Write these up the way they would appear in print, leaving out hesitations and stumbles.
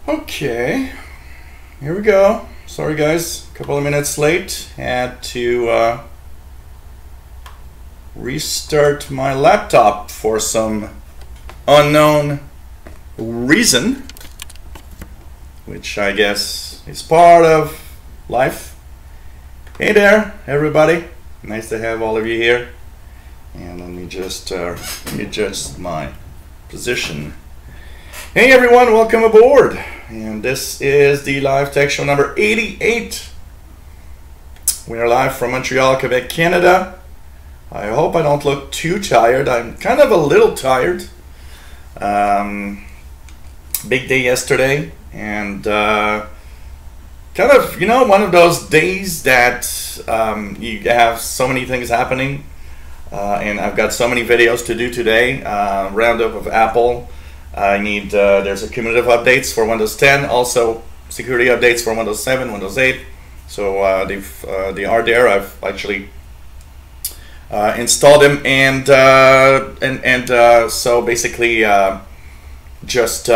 Okay, here we go. Sorry guys, a couple of minutes late. Had to restart my laptop for some unknown reason, which I guess is part of life. Hey there, everybody. Nice to have all of you here. And let me just adjust my position. Hey everyone, welcome aboard. And this is the live tech show number 88. We are live from Montreal, Quebec, Canada. I hope I don't look too tired. I'm kind of a little tired. Big day yesterday, and kind of, you know, one of those days that you have so many things happening, and I've got so many videos to do today. Roundup of Apple. I need, there's a cumulative updates for Windows 10, also security updates for Windows 7, Windows 8. So they are there. I've actually installed them, and so basically just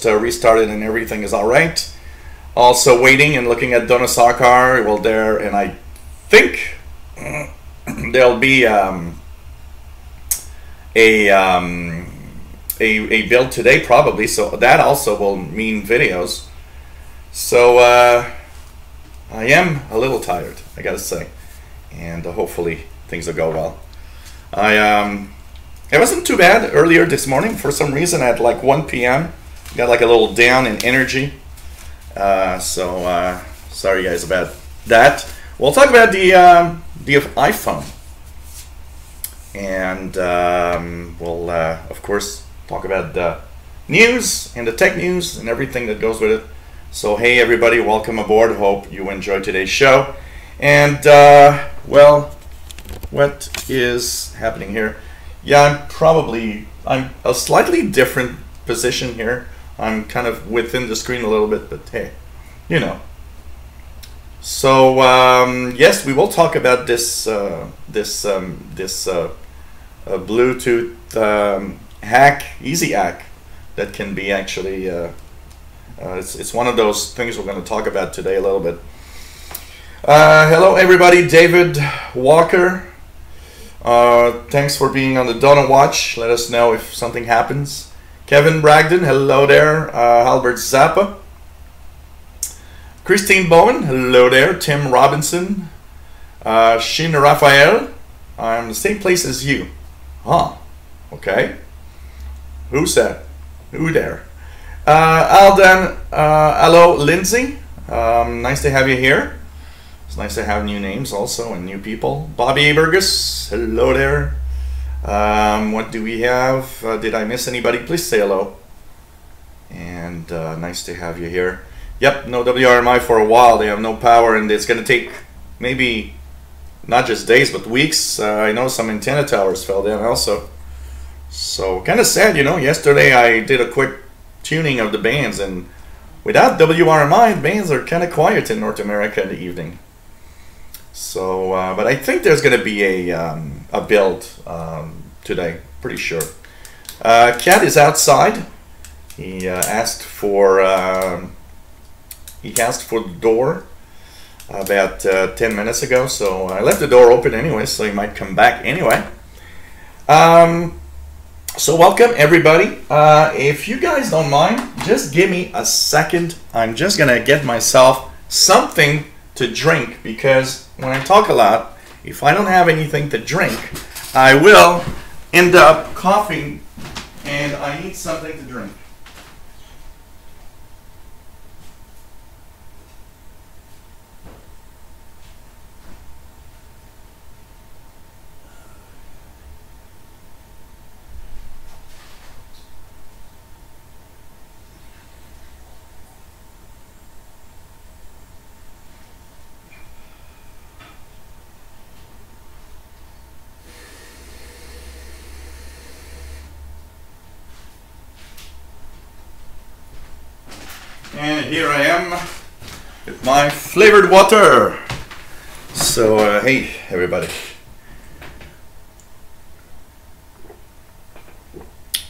restarted and everything is all right. Also waiting and looking at Donna Sarkar. Well, there, and I think there'll be a build today probably, so that also will mean videos. So I am a little tired, I gotta say, and hopefully things will go well. It wasn't too bad earlier this morning. For some reason at like 1 p.m. got like a little down in energy, so sorry guys about that. We'll talk about the iPhone, and we'll of course talk about the news and the tech news and everything that goes with it. So hey everybody, welcome aboard. Hope you enjoyed today's show. And well, what is happening here? Yeah, I'm a slightly different position here. I'm kind of within the screen a little bit, but hey, you know. So yes, we will talk about this Bluetooth hack, easy hack, that can be actually it's one of those things we're going to talk about today a little bit. Hello everybody, David Walker. Thanks for being on the Donut Watch. Let us know if something happens. Kevin Bragdon, hello there. Albert Zappa. Christine Bowen, hello there. Tim Robinson. Shin Raphael, I'm the same place as you. Huh, okay. Who said? Who there? Aldan, hello Lindsay. Nice to have you here. It's nice to have new names also and new people. Bobby Burgess, hello there. What do we have? Did I miss anybody? Please say hello. And nice to have you here. Yep, no WRMI for a while. They have no power, and it's going to take maybe not just days but weeks. I know some antenna towers fell down also. So kind of sad, you know. Yesterday I did a quick tuning of the bands, and without WRMI, the bands are kind of quiet in North America in the evening. So, but I think there's going to be a build today, pretty sure. Cat is outside. He asked for the door about 10 minutes ago, so I left the door open anyway, so he might come back anyway. So welcome everybody. If you guys don't mind, just give me a second. I'm just gonna get myself something to drink, because when I talk a lot, if I don't have anything to drink, I will end up coughing, and I need something to drink. And here I am with my flavored water. So hey everybody.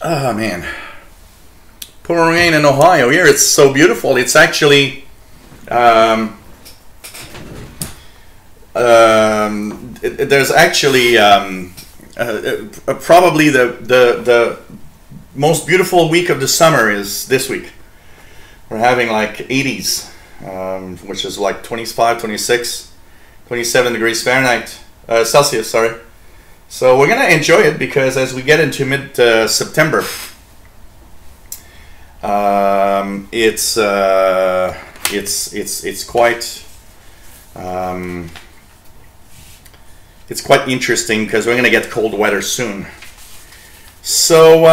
Oh man, pouring rain in Ohio. Here it's so beautiful. It's actually there's actually probably the most beautiful week of the summer is this week. We're having like 80s, which is like 25, 26, 27 degrees Fahrenheit, Celsius, sorry. So we're gonna enjoy it because as we get into mid-September, it's quite interesting because we're gonna get cold weather soon. So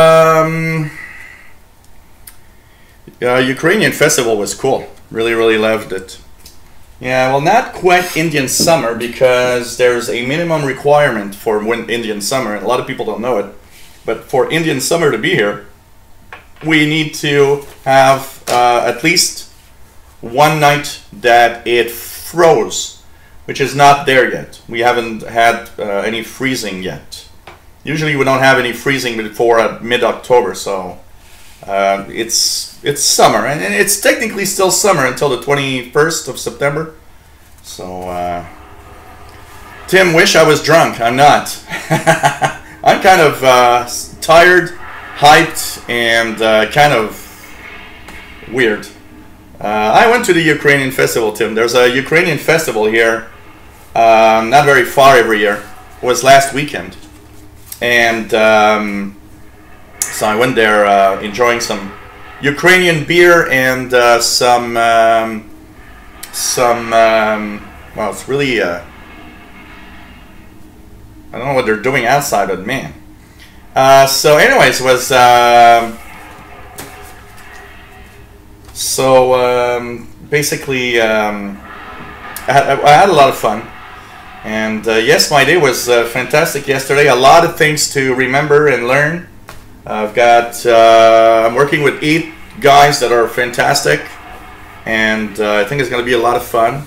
Ukrainian festival was cool. Really loved it. Yeah, well, not quite Indian summer because there's a minimum requirement for Indian summer, and a lot of people don't know it. But for Indian summer to be here, we need to have at least one night that it froze, which is not there yet. We haven't had any freezing yet. Usually we don't have any freezing before mid-October, so it's summer, and it's technically still summer until the 21st of September. So Tim, wish I was drunk. I'm not. I'm kind of tired, hyped, and kind of weird. I went to the Ukrainian festival, Tim. There's a Ukrainian festival here, not very far every year. It was last weekend. And so I went there enjoying some Ukrainian beer and well, it's really, I don't know what they're doing outside, but man. So anyways, it was, basically, I had a lot of fun. And yes, my day was fantastic yesterday. A lot of things to remember and learn. I'm working with 8 guys that are fantastic, and I think it's going to be a lot of fun.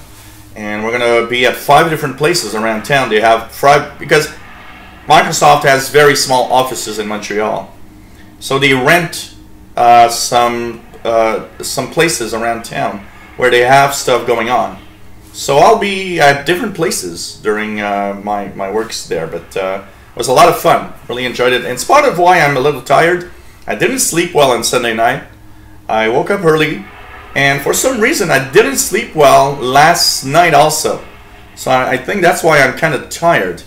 And we're going to be at 5 different places around town. They have 5 because Microsoft has very small offices in Montreal, so they rent some places around town where they have stuff going on. So I'll be at different places during my works there, but it was a lot of fun. Really enjoyed it, and it's part of why I'm a little tired. I didn't sleep well on Sunday night. I woke up early, and for some reason I didn't sleep well last night also. So I think that's why I'm kind of tired.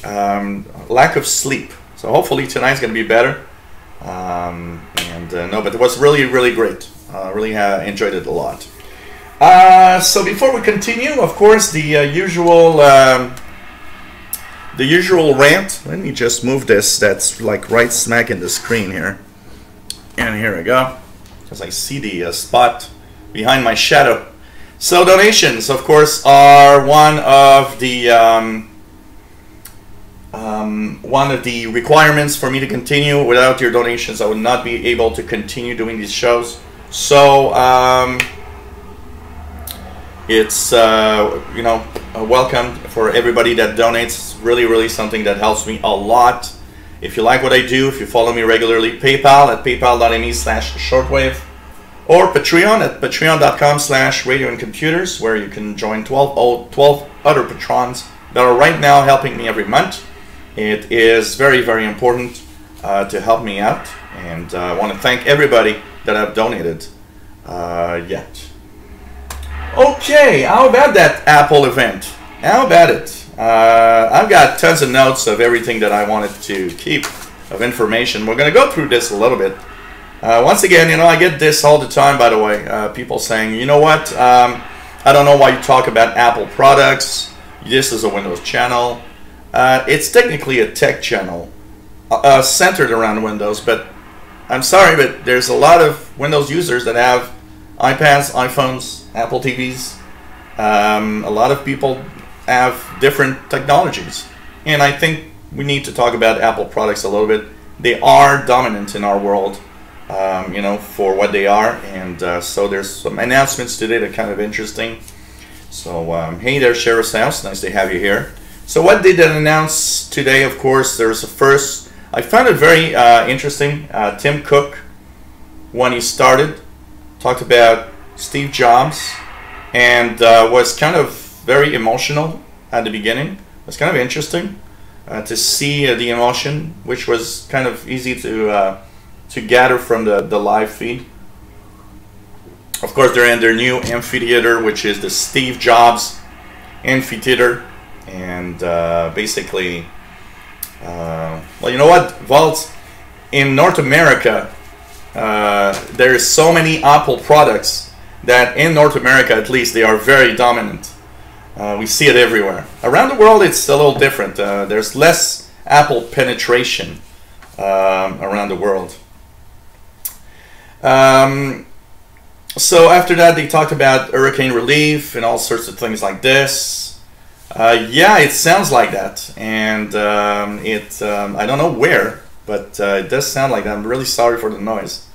Lack of sleep. So hopefully tonight's going to be better. No, but it was really great. Really enjoyed it a lot. So before we continue, of course, the usual rant. Let me just move this. That's like right smack in the screen here. And here we go, because I see the spot behind my shadow. So donations, of course, are one of the requirements for me to continue. Without your donations, I would not be able to continue doing these shows. So it's you know, welcome for everybody that donates. Really something that helps me a lot. If you like what I do, if you follow me regularly, PayPal at paypal.me/shortwave, or Patreon at patreon.com/radioandcomputers, where you can join 12 other patrons that are right now helping me every month. It is very important to help me out, and I want to thank everybody that have donated yet. Okay, how about that Apple event? How about it? I've got tons of notes of everything that I wanted to keep of information. We're going to go through this a little bit. Once again, you know, I get this all the time, by the way. People saying, you know what, I don't know why you talk about Apple products. This is a Windows channel. It's technically a tech channel centered around Windows, but I'm sorry, but there's a lot of Windows users that have iPads, iPhones, Apple TVs. A lot of people have different technologies, and I think we need to talk about Apple products a little bit. They are dominant in our world, you know, for what they are, and so there's some announcements today that are kind of interesting. So hey there, Sheriff's House, nice to have you here. So what they did announce today, of course, there's a first, I found it very interesting. Tim Cook when he started, talked about Steve Jobs, and was kind of very emotional at the beginning. It was kind of interesting to see the emotion, which was kind of easy to gather from the live feed. Of course, they're in their new amphitheater, which is the Steve Jobs amphitheater, and basically, well, you know what, Vault, in North America, there is so many Apple products that in North America, at least, they are very dominant. We see it everywhere. Around the world, it's a little different. There's less Apple penetration around the world. So after that, they talked about hurricane relief and all sorts of things like this. Yeah, it sounds like that, and I don't know where, but it does sound like that. I'm really sorry for the noise.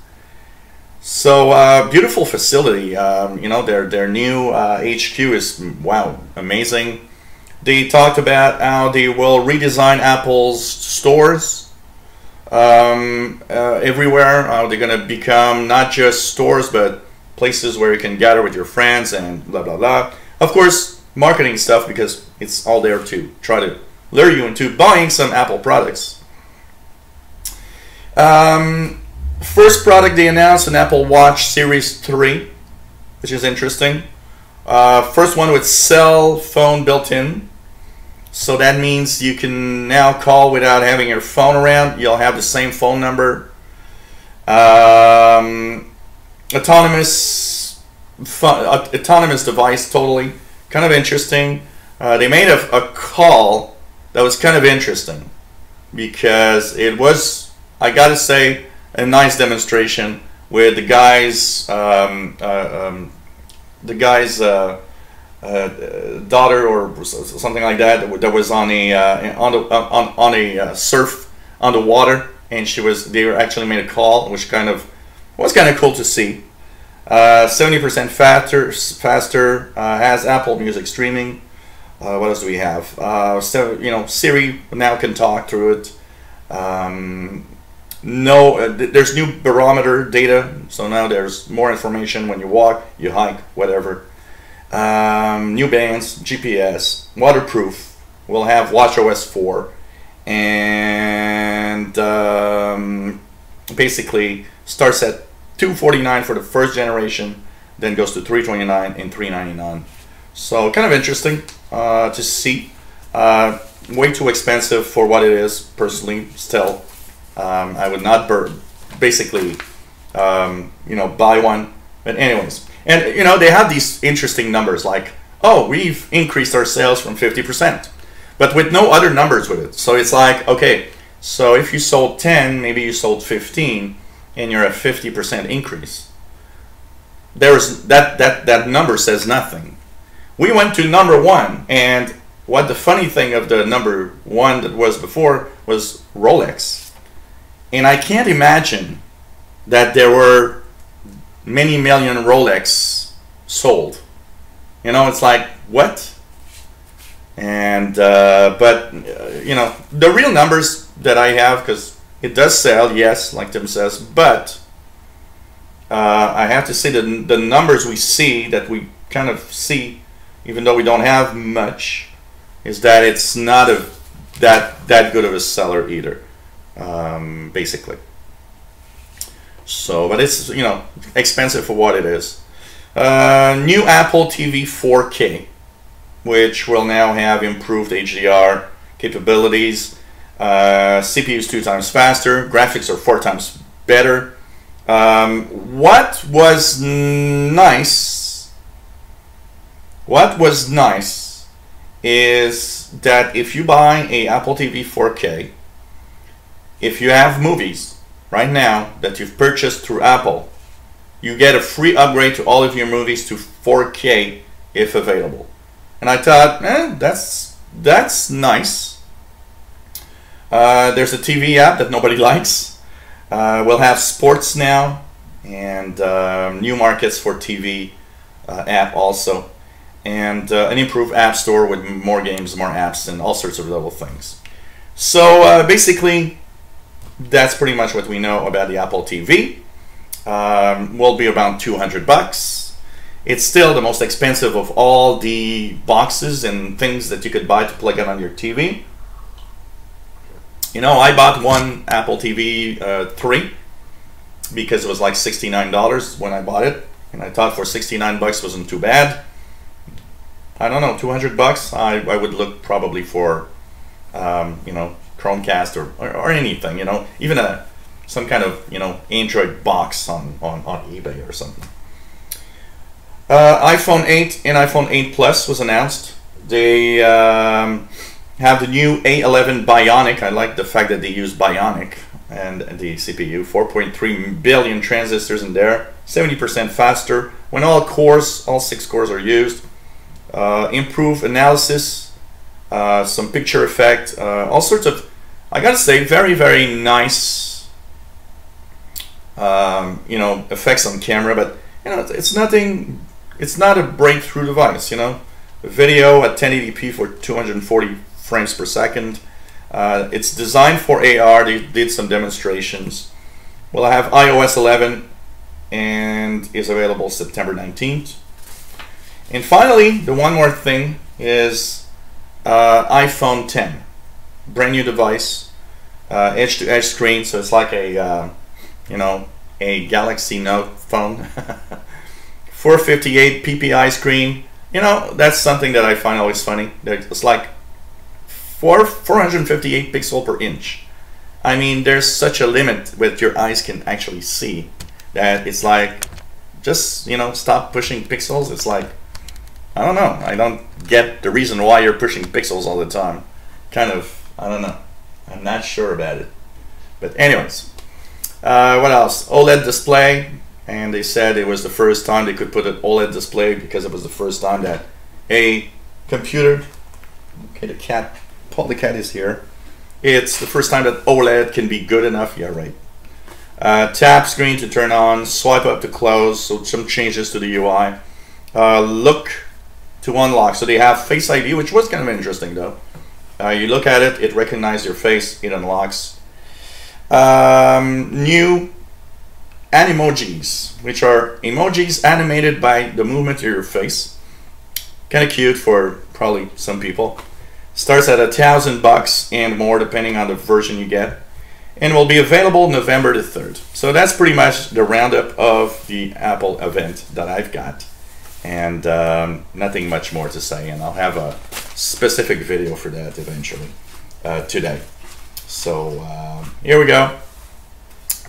So beautiful facility. You know, their new HQ is, wow, amazing. They talked about how they will redesign Apple's stores everywhere. How they're going to become not just stores, but places where you can gather with your friends and blah, blah, blah. Of course, marketing stuff, because it's all there to try to lure you into buying some Apple products. First product they announced, an Apple Watch Series 3, which is interesting. First one with cell phone built in. So that means you can now call without having your phone around. You'll have the same phone number. Autonomous device, totally. Kind of interesting. They made a call that was kind of interesting, because it was, I gotta say, a nice demonstration with the guy's daughter or something like that was on a surf on the water, and they were actually made a call, which was kind of cool to see. 70% faster, has Apple Music streaming. What else do we have? So, you know, Siri now can talk through it. There's new barometer data, so now there's more information when you walk, you hike, whatever. New bands, GPS, waterproof. We'll have watchOS 4, and basically starts at $249 for the first generation, then goes to $329 and $399. So kind of interesting to see. Way too expensive for what it is, personally. Still, I would not basically, you know, buy one. But anyways, and you know, they have these interesting numbers like, oh, we've increased our sales from 50%, but with no other numbers with it. So it's like, okay, so if you sold 10, maybe you sold 15, and you're at 50% increase. There's that number says nothing. We went to number one, and what the funny thing of the number one that was before was Rolex. And I can't imagine that there were many million Rolex sold. You know, it's like, what? And, but, you know, the real numbers that I have, because it does sell, yes, like Tim says, but I have to say the numbers we see, that we kind of see, even though we don't have much, is that it's not that good of a seller either, basically. So, but it's, you know, expensive for what it is. New Apple TV 4K, which will now have improved HDR capabilities. CPU is 2 times faster. Graphics are 4 times better. What was nice is that if you buy a Apple TV 4K, if you have movies right now that you've purchased through Apple, you get a free upgrade to all of your movies to 4K if available. And I thought, that's nice. There's a TV app that nobody likes. We'll have sports now, and new markets for TV app also, and an improved app store with more games, more apps, and all sorts of little things. So basically, that's pretty much what we know about the Apple TV. will be around $200. It's still the most expensive of all the boxes and things that you could buy to plug in on your TV. You know, I bought one Apple TV 3 because it was like $69 when I bought it, and I thought for 69 bucks wasn't too bad. I don't know, 200 bucks. I would look probably for you know, Chromecast or anything, you know, even some kind of, you know, Android box on eBay or something. iPhone 8 and iPhone 8 Plus was announced. They have the new A11 Bionic. I like the fact that they use Bionic and the CPU. 4.3 billion transistors in there, 70% faster when all 6 cores are used. Improved analysis, some picture effect, all sorts of, I gotta say, very, very nice, you know, effects on camera. But you know, it's nothing. It's not a breakthrough device. You know, video at 1080p for 240 frames per second. It's designed for AR. They did some demonstrations. Well, I have iOS 11 and is available September 19th. And finally, the one more thing is iPhone 10, brand new device, edge-to-edge screen. So it's like a you know, a Galaxy Note phone. 458 ppi screen. You know, that's something that I find always funny. It's like 458 pixels per inch. I mean, there's such a limit what your eyes can actually see that it's like, just, you know, stop pushing pixels. It's like, I don't know. I don't get the reason why you're pushing pixels all the time. Kind of, I don't know. I'm not sure about it. But anyways, what else? OLED display. And they said it was the first time they could put an OLED display because it was the first time that a computer, okay, the cat, Paul the cat is here. It's the first time that OLED can be good enough. Yeah, right. Tap screen to turn on, swipe up to close, so some changes to the UI. Look to unlock, so they have Face ID, which was kind of interesting though. You look at it, it recognizes your face, it unlocks. New Animojis, which are emojis animated by the movement of your face. Kind of cute for probably some people. Starts at $1,000 and more depending on the version you get, and will be available November the 3rd. So that's pretty much the roundup of the Apple event that I've got, and nothing much more to say, and I'll have a specific video for that eventually today. So here we go.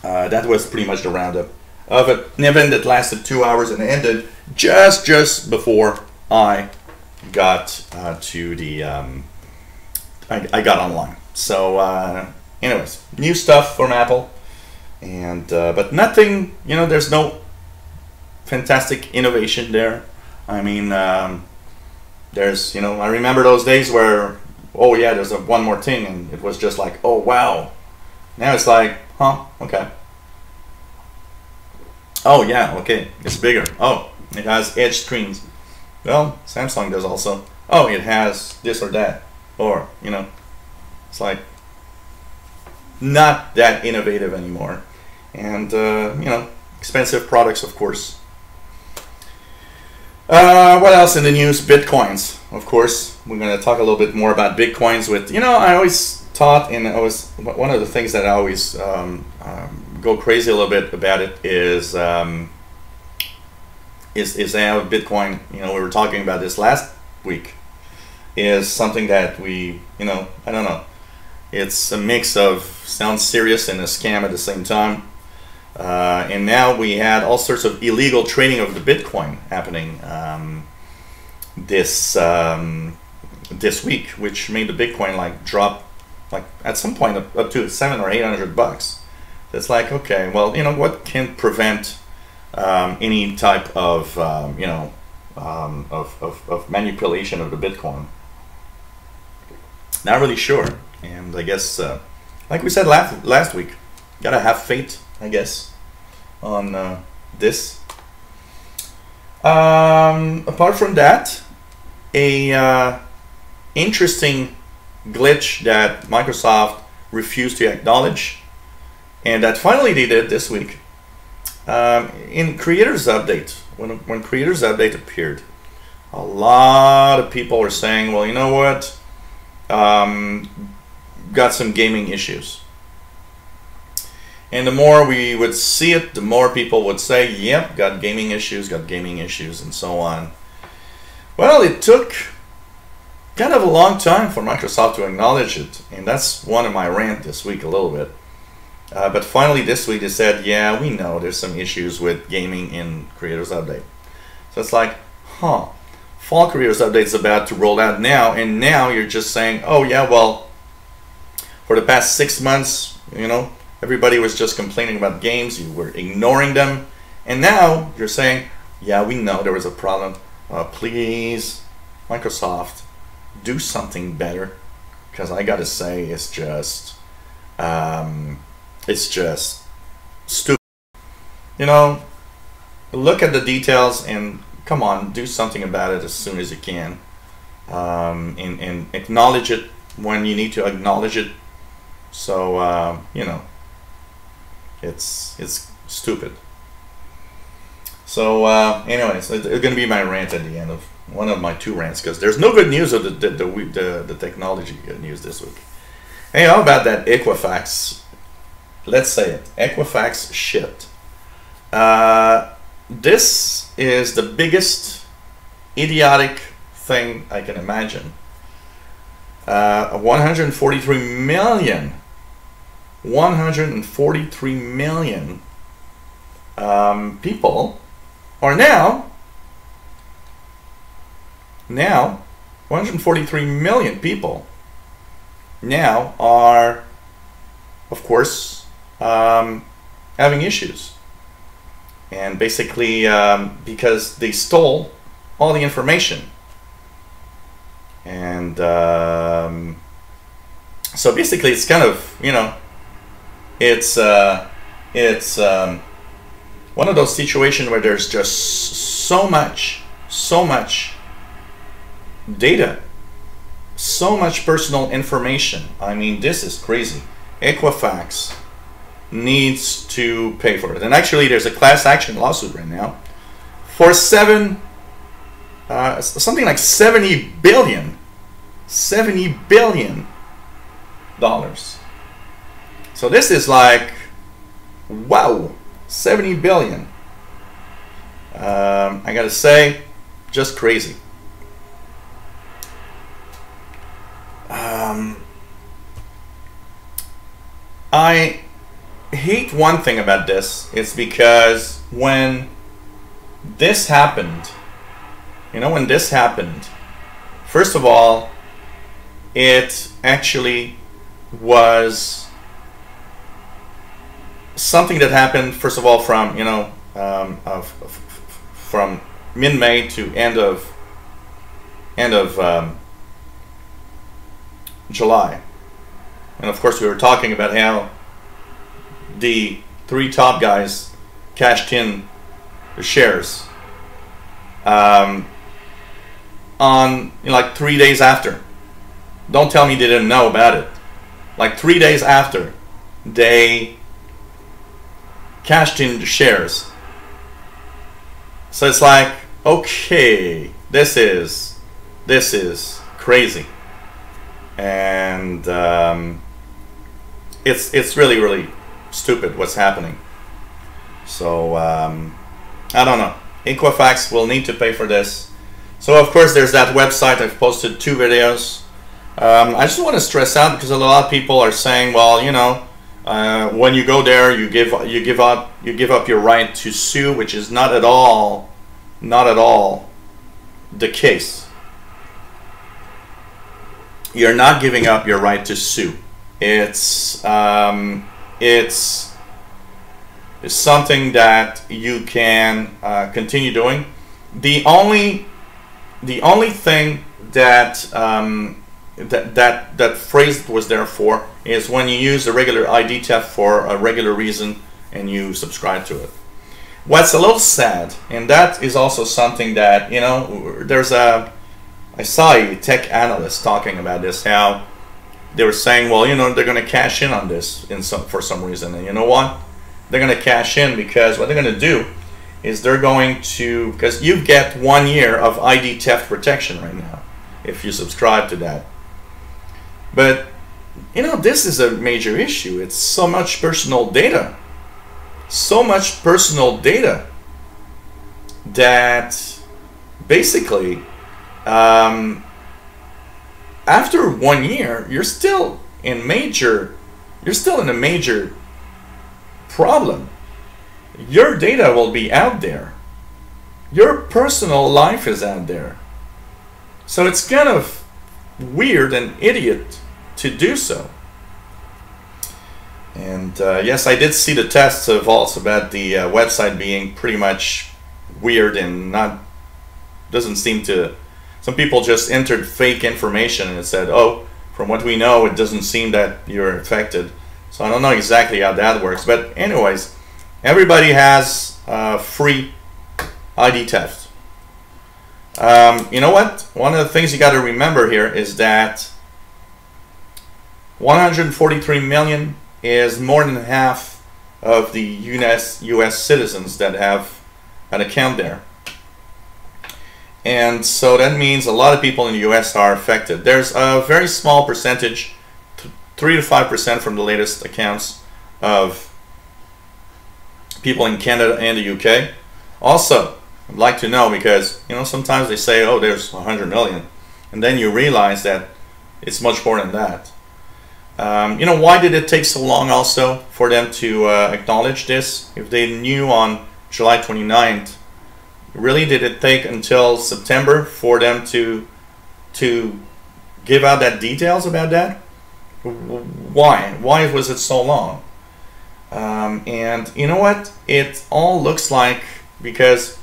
That was pretty much the roundup of an event that lasted 2 hours and ended just before I got to the I got online. So anyways, new stuff from Apple, and but nothing, you know, there's no fantastic innovation there. I mean, there's, you know, I remember those days where, oh yeah, there's one more thing, and it was just like, oh wow. Now it's like, huh, okay. Oh yeah, okay, it's bigger. Oh, it has edge screens. Well, Samsung does also. Oh, it has this or that. Or, you know, it's like not that innovative anymore. And, you know, expensive products, of course. What else in the news? Bitcoins, of course. We're going to talk a little bit more about Bitcoins with, you know, I always thought, and I was, one of the things that I always go crazy a little bit about it is how Bitcoin, you know, we were talking about this last week, is something that we, you know, I don't know, it's a mix of sounds serious and a scam at the same time. And now we had all sorts of illegal trading of the Bitcoin happening this week, which made the Bitcoin like drop like at some point up to $700 or $800. It's like, okay, well, you know, what can prevent any type of you know, of manipulation of the Bitcoin? Not really sure. And I guess like we said last week, gotta have faith, I guess, on this. Apart from that, a interesting glitch that Microsoft refused to acknowledge, and that finally they did this week, in Creators Update, when Creators Update appeared, a lot of people were saying, well, you know what, got some gaming issues. And the more we would see it, the more people would say, yep, got gaming issues, and so on. Well, it took kind of a long time for Microsoft to acknowledge it, and that's one of my rant this week a little bit. But finally this week they said, yeah, we know there's some issues with gaming in Creators Update. So it's like, huh, Fall Creators Update is about to roll out now, and now you're just saying, oh yeah, well, for the past 6 months, you know, everybody was just complaining about games, you were ignoring them, and now you're saying, yeah, we know there was a problem. Please, Microsoft, do something better, because I gotta say, it's just stupid. You know, look at the details and come on, do something about it as soon as you can, and acknowledge it when you need to acknowledge it. So you know, it's stupid. So anyways, it's going to be my rant at the end of one of my 2 rants, because there's no good news of the technology news this week. Hey, how about that Equifax? Let's say it. Equifax shit. This is the biggest idiotic thing I can imagine. 143 million people are now 143 million people now are, of course, having issues, and basically because they stole all the information, and so basically it's kind of, you know, it's one of those situations where there's just so much data, so much personal information. I mean, this is crazy. Equifax needs to pay for it, and actually there's a class action lawsuit right now for something like 70 billion dollars. So this is like, wow, 70 billion. I gotta say, just crazy. I hate one thing about this. It's because when this happened, you know, when this happened, first of all, it actually was something that happened, first of all, from, you know, from mid-May to end of July. And of course we were talking about how the 3 top guys cashed in the shares on, you know, like 3 days after. Don't tell me they didn't know about it. Like 3 days after they cashed in the shares. So it's like, okay, this is crazy, and it's really stupid what's happening. So I don't know. Equifax will need to pay for this. So of course there's that website. I've posted 2 videos. I just want to stress out, because a lot of people are saying, well, you know, when you go there, you give up your right to sue, which is not at all the case. You're not giving up your right to sue. It's something that you can continue doing. The only thing that that phrase was there for is when you use the regular ID theft for a regular reason and you subscribe to it. What's a little sad, and that is also something that, you know, I saw a tech analyst talking about this, how they were saying, well, you know, they're going to cash in on this for some reason, and you know what? they're going to cash in, because what they're going to do is they're going to, because you get 1 year of ID theft protection right now if you subscribe to that. But you know, this is a major issue. It's so much personal data, so much personal data, that basically after 1 year you're still in a major problem. Your data will be out there. Your personal life is out there. So it's kind of weird and idiot to do so. And yes, I did see the tests of also about the website being pretty much weird and doesn't seem to. Some people just entered fake information and it said, oh, from what we know, it doesn't seem that you're affected. So I don't know exactly how that works. But anyways, everybody has free ID theft. You know what? One of the things you got to remember here is that 143 million is more than half of the US citizens that have an account there. And so that means a lot of people in the US are affected. There's a very small percentage, 3 to 5% from the latest accounts, of people in Canada and the UK. Also, I'd like to know, because you know, sometimes they say, oh, there's 100 million, and then you realize that it's much more than that. You know, why did it take so long also for them to acknowledge this? If they knew on July 29th, really did it take until September for them to give out that details about that? Why was it so long? And you know what? It all looks like, because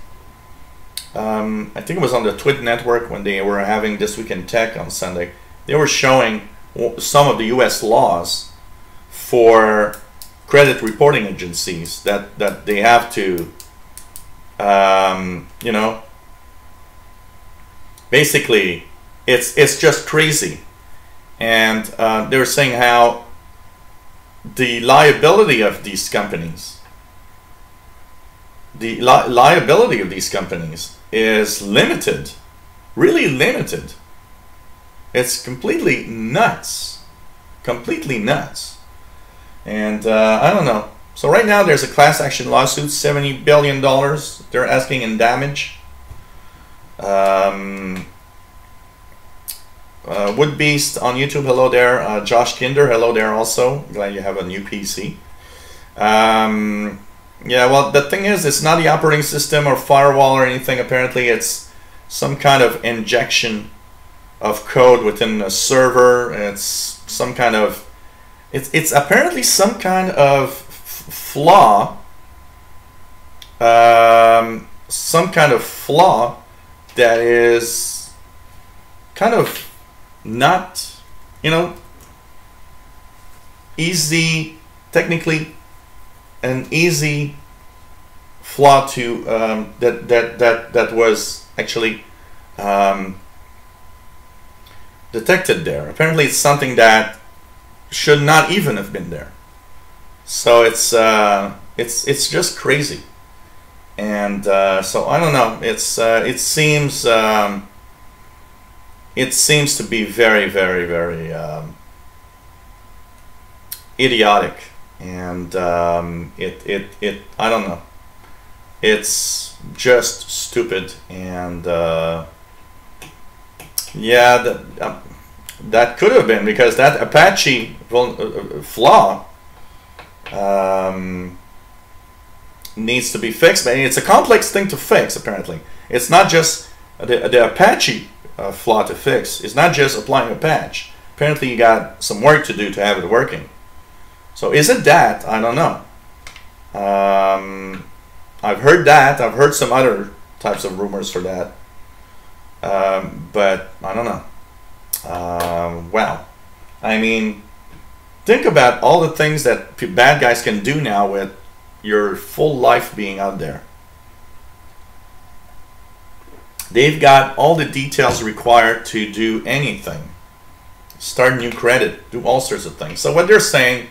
I think it was on the Twit network when they were having This Week in Tech on Sunday, they were showing some of the US laws for credit reporting agencies that they have to, you know, basically it's just crazy. And they were saying how the liability of these companies, liability of these companies is limited, really limited. It's completely nuts, completely nuts. And I don't know. So right now there's a class action lawsuit, $70 billion they're asking in damage. Woodbeast on YouTube, hello there. Josh Kinder, hello there also. Glad you have a new PC. Yeah, well, the thing is, it's not the operating system or firewall or anything. Apparently it's some kind of injection of code within a server. It's some kind of, it's apparently some kind of flaw, some kind of flaw that is kind of not, you know, easy, technically an easy flaw to that was actually detected there. Apparently it's something that should not even have been there. So it's just crazy. And so I don't know, it seems to be very, very, very idiotic, and I don't know, it's just stupid. And yeah, that could have been, because that Apache flaw needs to be fixed. But it's a complex thing to fix. Apparently it's not just the Apache flaw to fix. It's not just applying a patch. Apparently you got some work to do to have it working. So is it that? I don't know. I've heard that. I've heard some other types of rumors for that, but I don't know. Well, I mean, think about all the things that bad guys can do now with your full life being out there. They've got all the details required to do anything. Start new credit, do all sorts of things. So what they're saying,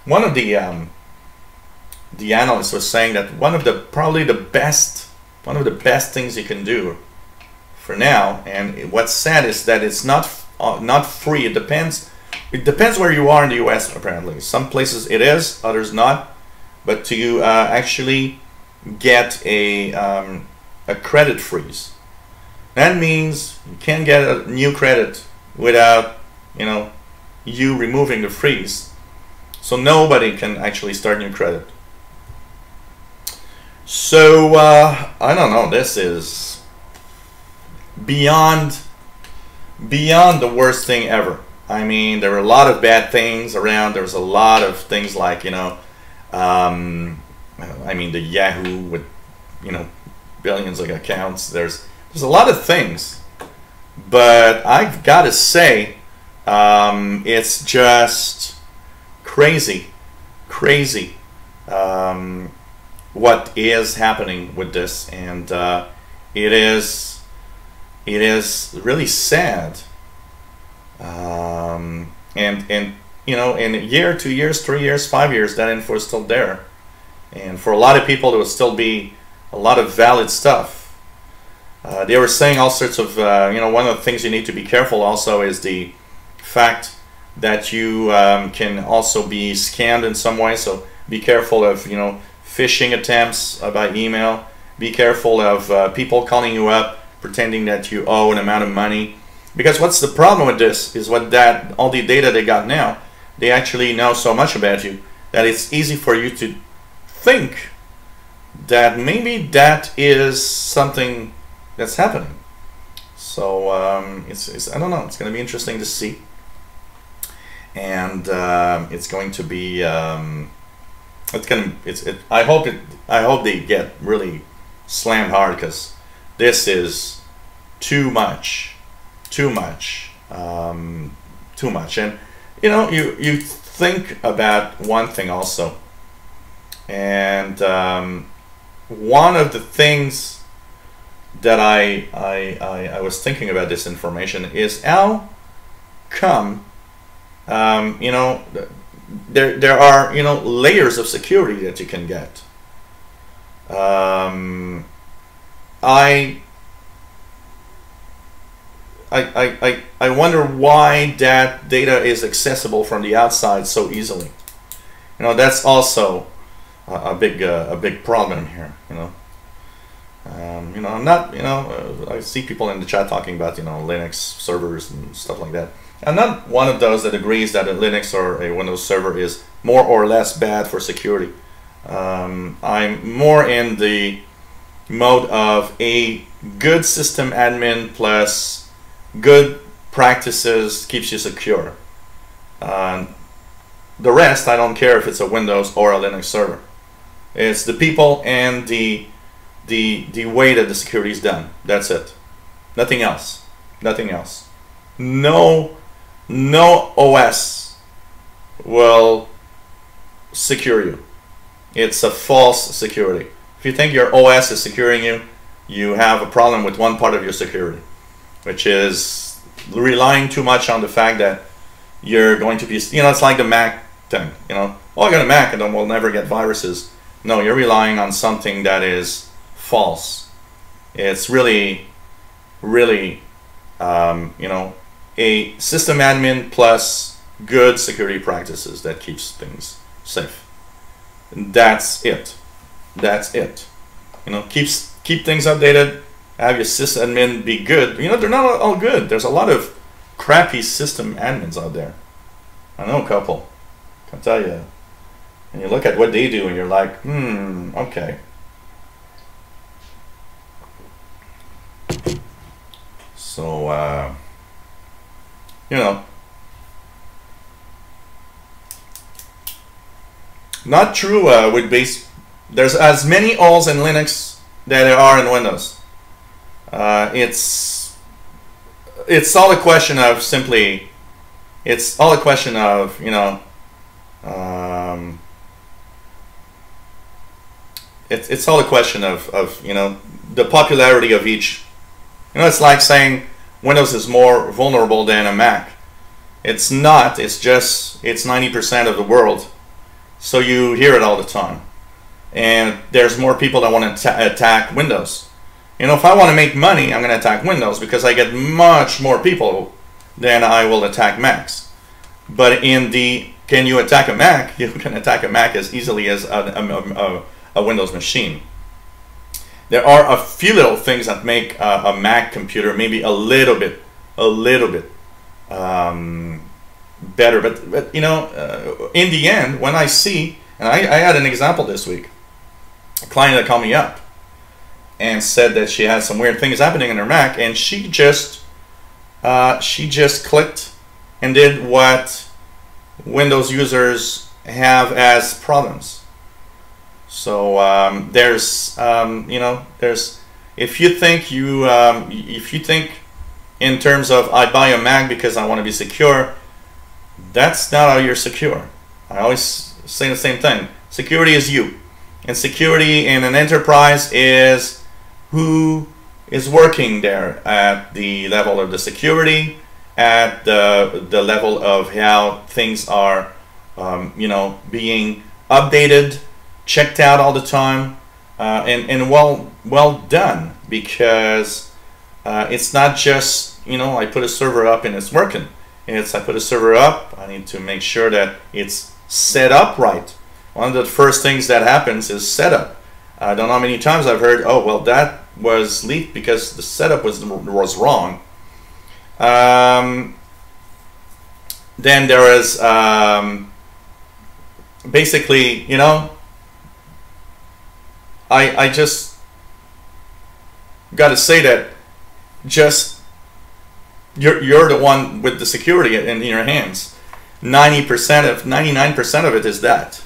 one of the the analyst was saying that one of the best things you can do for now, and what's sad is that it's not free. It depends where you are in the US. Apparently some places it is, others not, but to actually get a credit freeze, that means you can't get a new credit without you removing the freeze, so nobody can actually start new credit. So I don't know, this is beyond the worst thing ever. I mean, there were a lot of bad things around. There was a lot of things like, I mean, the Yahoo with, billions of accounts. There's a lot of things, but I've got to say, it's just crazy, what is happening with this, and it is really sad. And in a year, 2 years, 3 years, 5 years, that info is still there, and for a lot of people there will still be a lot of valid stuff. They were saying all sorts of one of the things you need to be careful also is the fact that you can also be scammed in some way, so be careful of phishing attempts by email. Be careful of people calling you up pretending that you owe an amount of money. Because what's the problem with this is all the data they got now, they actually know so much about you that it's easy for you to think that maybe that is something that's happening. So it's I don't know, it's going to be interesting to see, and it's going to be I hope they get really slammed hard, because this is too much. And you think about one thing also, and one of the things that I was thinking about this information is how come there are layers of security that you can get. I wonder why that data is accessible from the outside so easily. That's also a big problem here. I'm not. I see people in the chat talking about Linux servers and stuff like that. I'm not one of those that agrees that a Linux or a Windows server is more or less bad for security. I'm more in the mode of a good system admin plus good practices keeps you secure. The rest, I don't care if it's a Windows or a Linux server. It's the people and the way that the security is done. That's it. Nothing else. Nothing else. No OS will secure you. It's a false security. If you think your OS is securing you, you have a problem with one part of your security, which is relying too much on the fact that you're going to be, it's like the Mac thing, oh, I got a Mac and then we'll never get viruses. No, you're relying on something that is false. It's really, a system admin plus good security practices that keeps things safe. And that's it. That's it. Keep things updated. Have your sysadmin be good. They're not all good. There's a lot of crappy system admins out there. I know a couple. I can tell you. And you look at what they do and you're like, okay. So, not true with base. There's as many holes in Linux that there are in Windows. It's all a question of simply. It's all a question of it's all a question of the popularity of each. It's like saying Windows is more vulnerable than a Mac. It's not. It's just it's 90% of the world. So you hear it all the time. and there's more people that want to attack Windows. You know, if I want to make money, I'm going to attack Windows because I get much more people than I will attack Macs. But in the can you attack a Mac? You can attack a Mac as easily as a Windows machine. There are a few little things that make a Mac computer maybe a little bit better. But you know, in the end, when I see, and I had an example this week, a client that called me up and said that she had some weird things happening in her Mac, and she just clicked and did what Windows users have as problems. So there's you know, there's, if you think in terms of I buy a Mac because I want to be secure, that's not how you're secure. I always say the same thing. Security is you, and security in an enterprise is who is working there at the level of the security, at the level of how things are you know, being updated, checked out all the time, and well done, because it's not just, you know, I put a server up and it's working. It's I put a server up, I need to make sure that it's set up right. One of the first things that happens is setup. I don't know how many times I've heard, oh well, that was leaked because the setup was wrong. Then there is basically, you know, I just got to say that just you're the one with the security in your hands. 99% of it is that.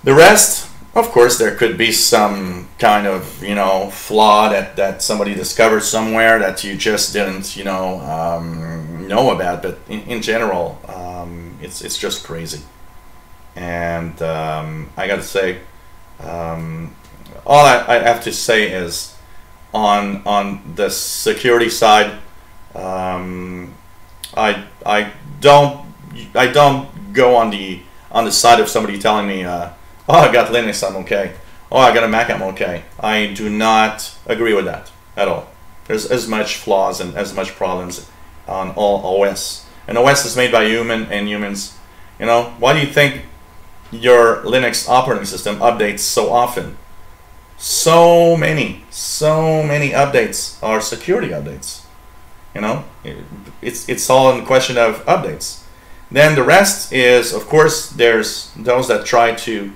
The rest, of course, there could be some kind of, you know, flaw that somebody discovered somewhere that you just didn't, you know about. But in general, it's just crazy. And I got to say, all I have to say is, on the security side, I don't go on the side of somebody telling me, oh, I got Linux, I'm okay. Oh, I got a Mac, I'm okay. I do not agree with that at all. There's as much flaws and as much problems on all OS. And OS is made by humans. You know, why do you think your Linux operating system updates so often? So many updates are security updates. You know, it's all in the question of updates. Then the rest is, of course, there's those that try to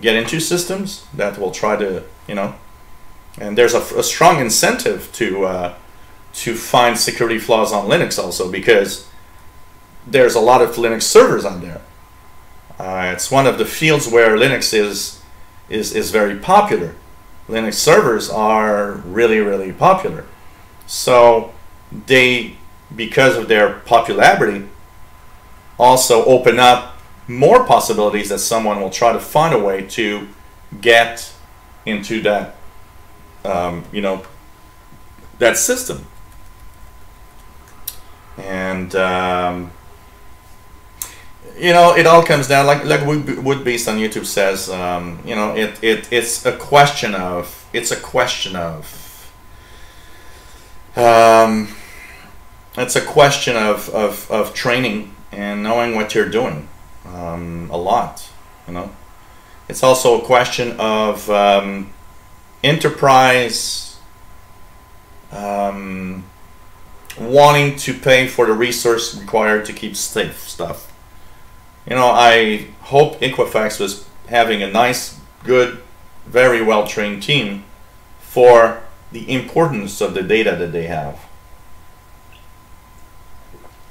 get into systems, that will try to, you know, and there's a strong incentive to find security flaws on Linux also, because there's a lot of Linux servers on there. It's one of the fields where Linux is very popular. Linux servers are really popular. So they, because of their popularity, also open up more possibilities that someone will try to find a way to get into that, you know, that system. And you know, it all comes down, like Woodbeast on YouTube says, you know, it's a question of training and knowing what you're doing, a lot, you know. It's also a question of enterprise wanting to pay for the resource required to keep safe stuff. You know, I hope Equifax was having a nice, good, very well-trained team for the importance of the data that they have.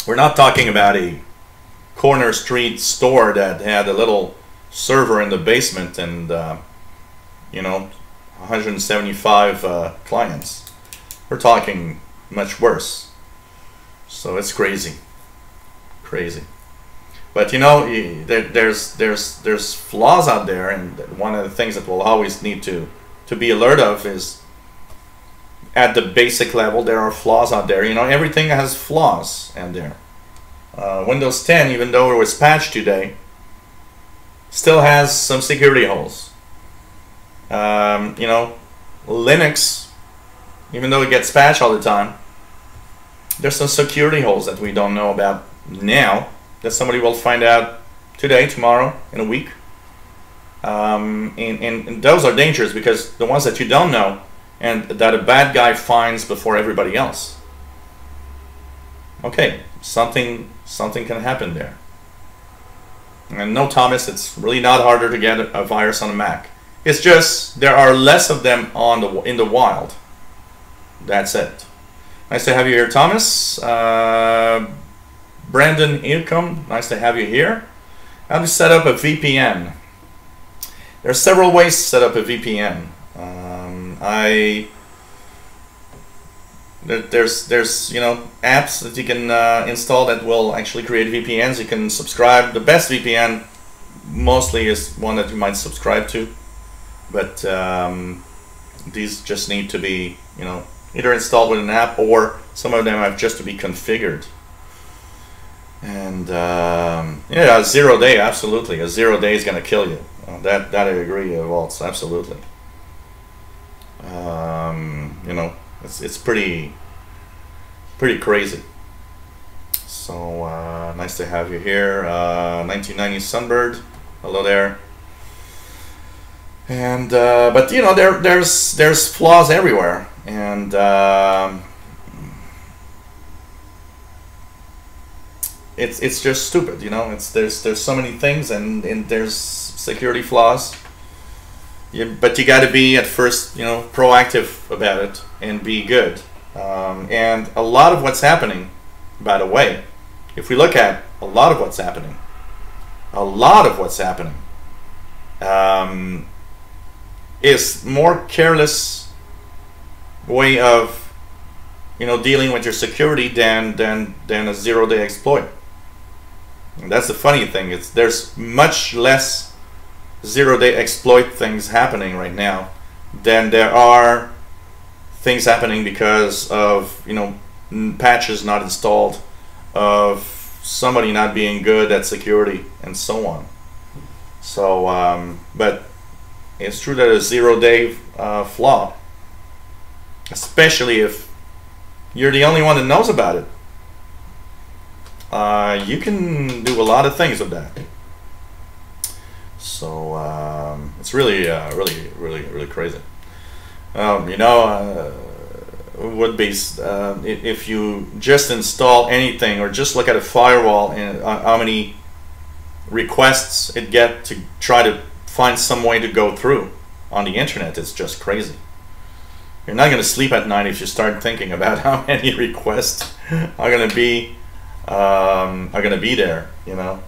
We're not talking about a corner street store that had a little server in the basement and, you know, 175 clients. We're talking much worse. So it's crazy. But you know, there's flaws out there, and one of the things that we'll always need to be alert of is, at the basic level, there are flaws out there. You know, everything has flaws in there. Windows 10, even though it was patched today, still has some security holes. You know, Linux, even though it gets patched all the time, there's some security holes that we don't know about now that somebody will find out today, tomorrow, in a week. And those are dangerous, because the ones that you don't know and that a bad guy finds before everybody else. Okay, something can happen there. And no, Thomas, it's really not harder to get a virus on a Mac. It's just there are less of them in the wild. That's it. Nice to have you here, Thomas. Brandon Ilcom, nice to have you here. How to set up a VPN? There are several ways to set up a VPN. There's you know, apps that you can install that will actually create VPNs. You can subscribe. The best VPN mostly is one that you might subscribe to, but these just need to be, you know, either installed with an app, or some of them have just to be configured. And yeah, 0 day, absolutely. A 0 day is going to kill you. That I agree, Waltz, absolutely. You know, it's pretty crazy. So nice to have you here. 1990 Sunbird, hello there. And but you know, there's flaws everywhere, and it's just stupid, you know. There's so many things, and there's security flaws. But you got to be at first, you know, proactive about it and be good. And a lot of what's happening, by the way, if we look at a lot of what's happening, is more careless way of, you know, dealing with your security than a 0 day exploit. And that's the funny thing. There's much less 0 day exploit things happening right now than there are things happening because of, you know, patches not installed, of somebody not being good at security, and so on. So but it's true that a 0 day flaw, especially if you're the only one that knows about it, you can do a lot of things with that. So it's really crazy. You know, would be if you just install anything, or just look at a firewall and how many requests it get to try to find some way to go through on the internet. It's just crazy. You're not going to sleep at night if you start thinking about how many requests are going to be there, you know.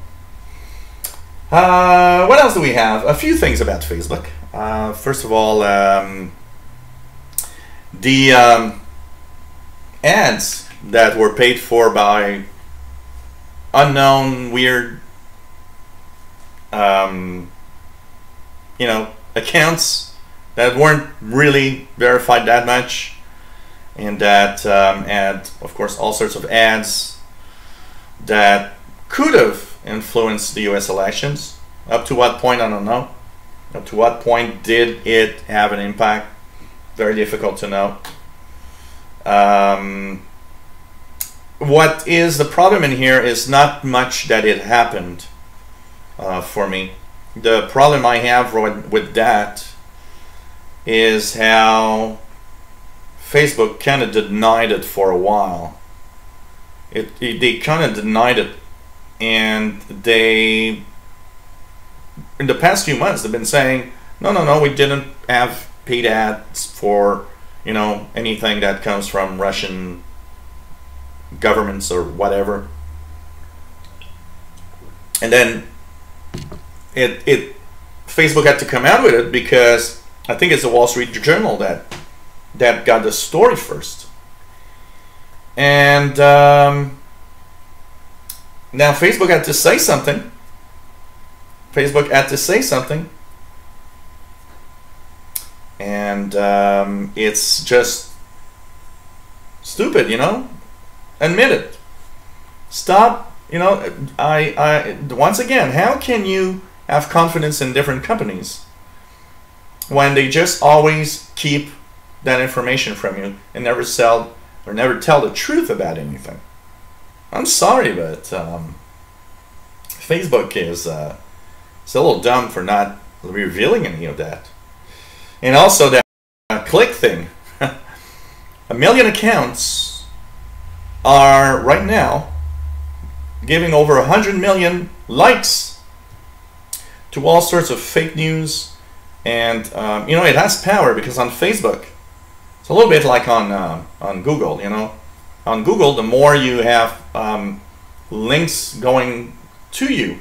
What else do we have? A few things about Facebook. First of all, the ads that were paid for by unknown, weird, you know, accounts that weren't really verified that much, and that had, of course, all sorts of ads that could have influenced the US elections. Up to what point, I don't know. Up to what point did it have an impact? Very difficult to know. What is the problem in here is not much that it happened for me. The problem I have with that is how Facebook kind of denied it for a while. They kind of denied it, and they, in the past few months, they've been saying, no, we didn't have paid ads for, you know, anything that comes from Russian governments or whatever. And then Facebook had to come out with it, because I think it's the Wall Street Journal that got the story first. And now Facebook had to say something. And it's just stupid, you know. Admit it. Stop, you know. I once again, how can you have confidence in different companies when they just always keep that information from you and never sell or never tell the truth about anything. I'm sorry, but Facebook is it's a little dumb for not revealing any of that. And also that click thing. 1 million accounts are right now giving over 100 million likes to all sorts of fake news. And you know, it has power because on Facebook, it's a little bit like on Google. You know, on Google, the more you have links going to you,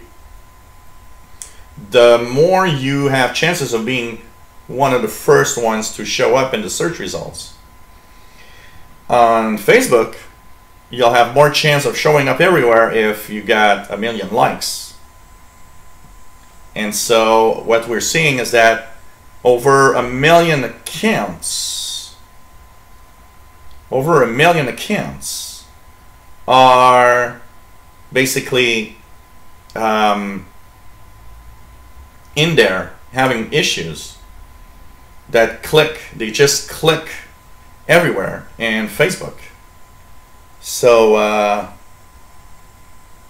the more you have chances of being one of the first ones to show up in the search results. On Facebook, you'll have more chance of showing up everywhere if you got 1 million likes. And so what we're seeing is that over 1 million accounts, are basically in there having issues that they just click everywhere in Facebook. So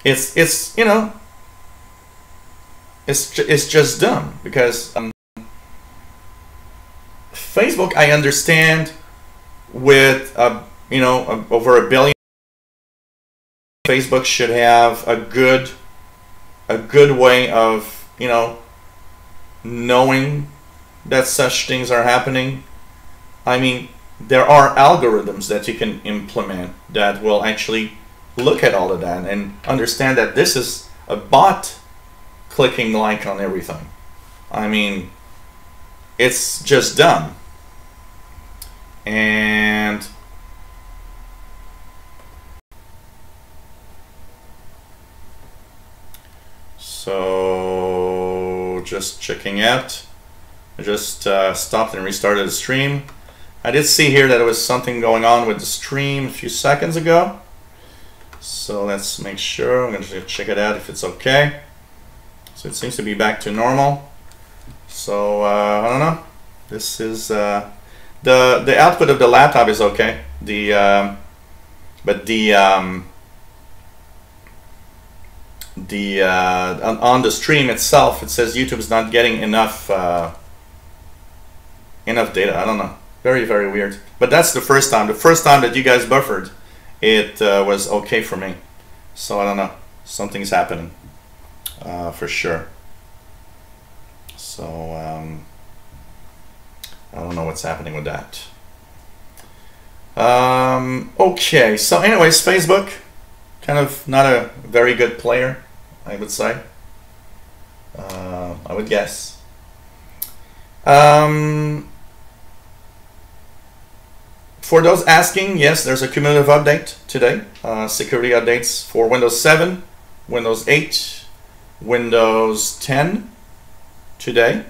it's you know, it's just dumb because Facebook, I understand, with you know, over 1 billion, Facebook should have a good way of, you know, knowing that such things are happening. I mean, there are algorithms that you can implement that will actually look at all of that and understand that this is a bot clicking like on everything. I mean, it's just dumb. And so just checking out. I just stopped and restarted the stream. I did see here that there was something going on with the stream a few seconds ago. So let's make sure. I'm going to check it out if it's okay. So it seems to be back to normal. So I don't know. This is the output of the laptop is okay. But on the stream itself, it says YouTube is not getting enough data. I don't know. Very, very weird. But that's the first time. The first time that you guys buffered, it was okay for me. So I don't know. Something's happening for sure. So I don't know what's happening with that. Okay. So anyways, Facebook, kind of not a very good player, I would say. I would guess. For those asking, yes, there's a cumulative update today. Security updates for Windows 7, Windows 8, Windows 10 today.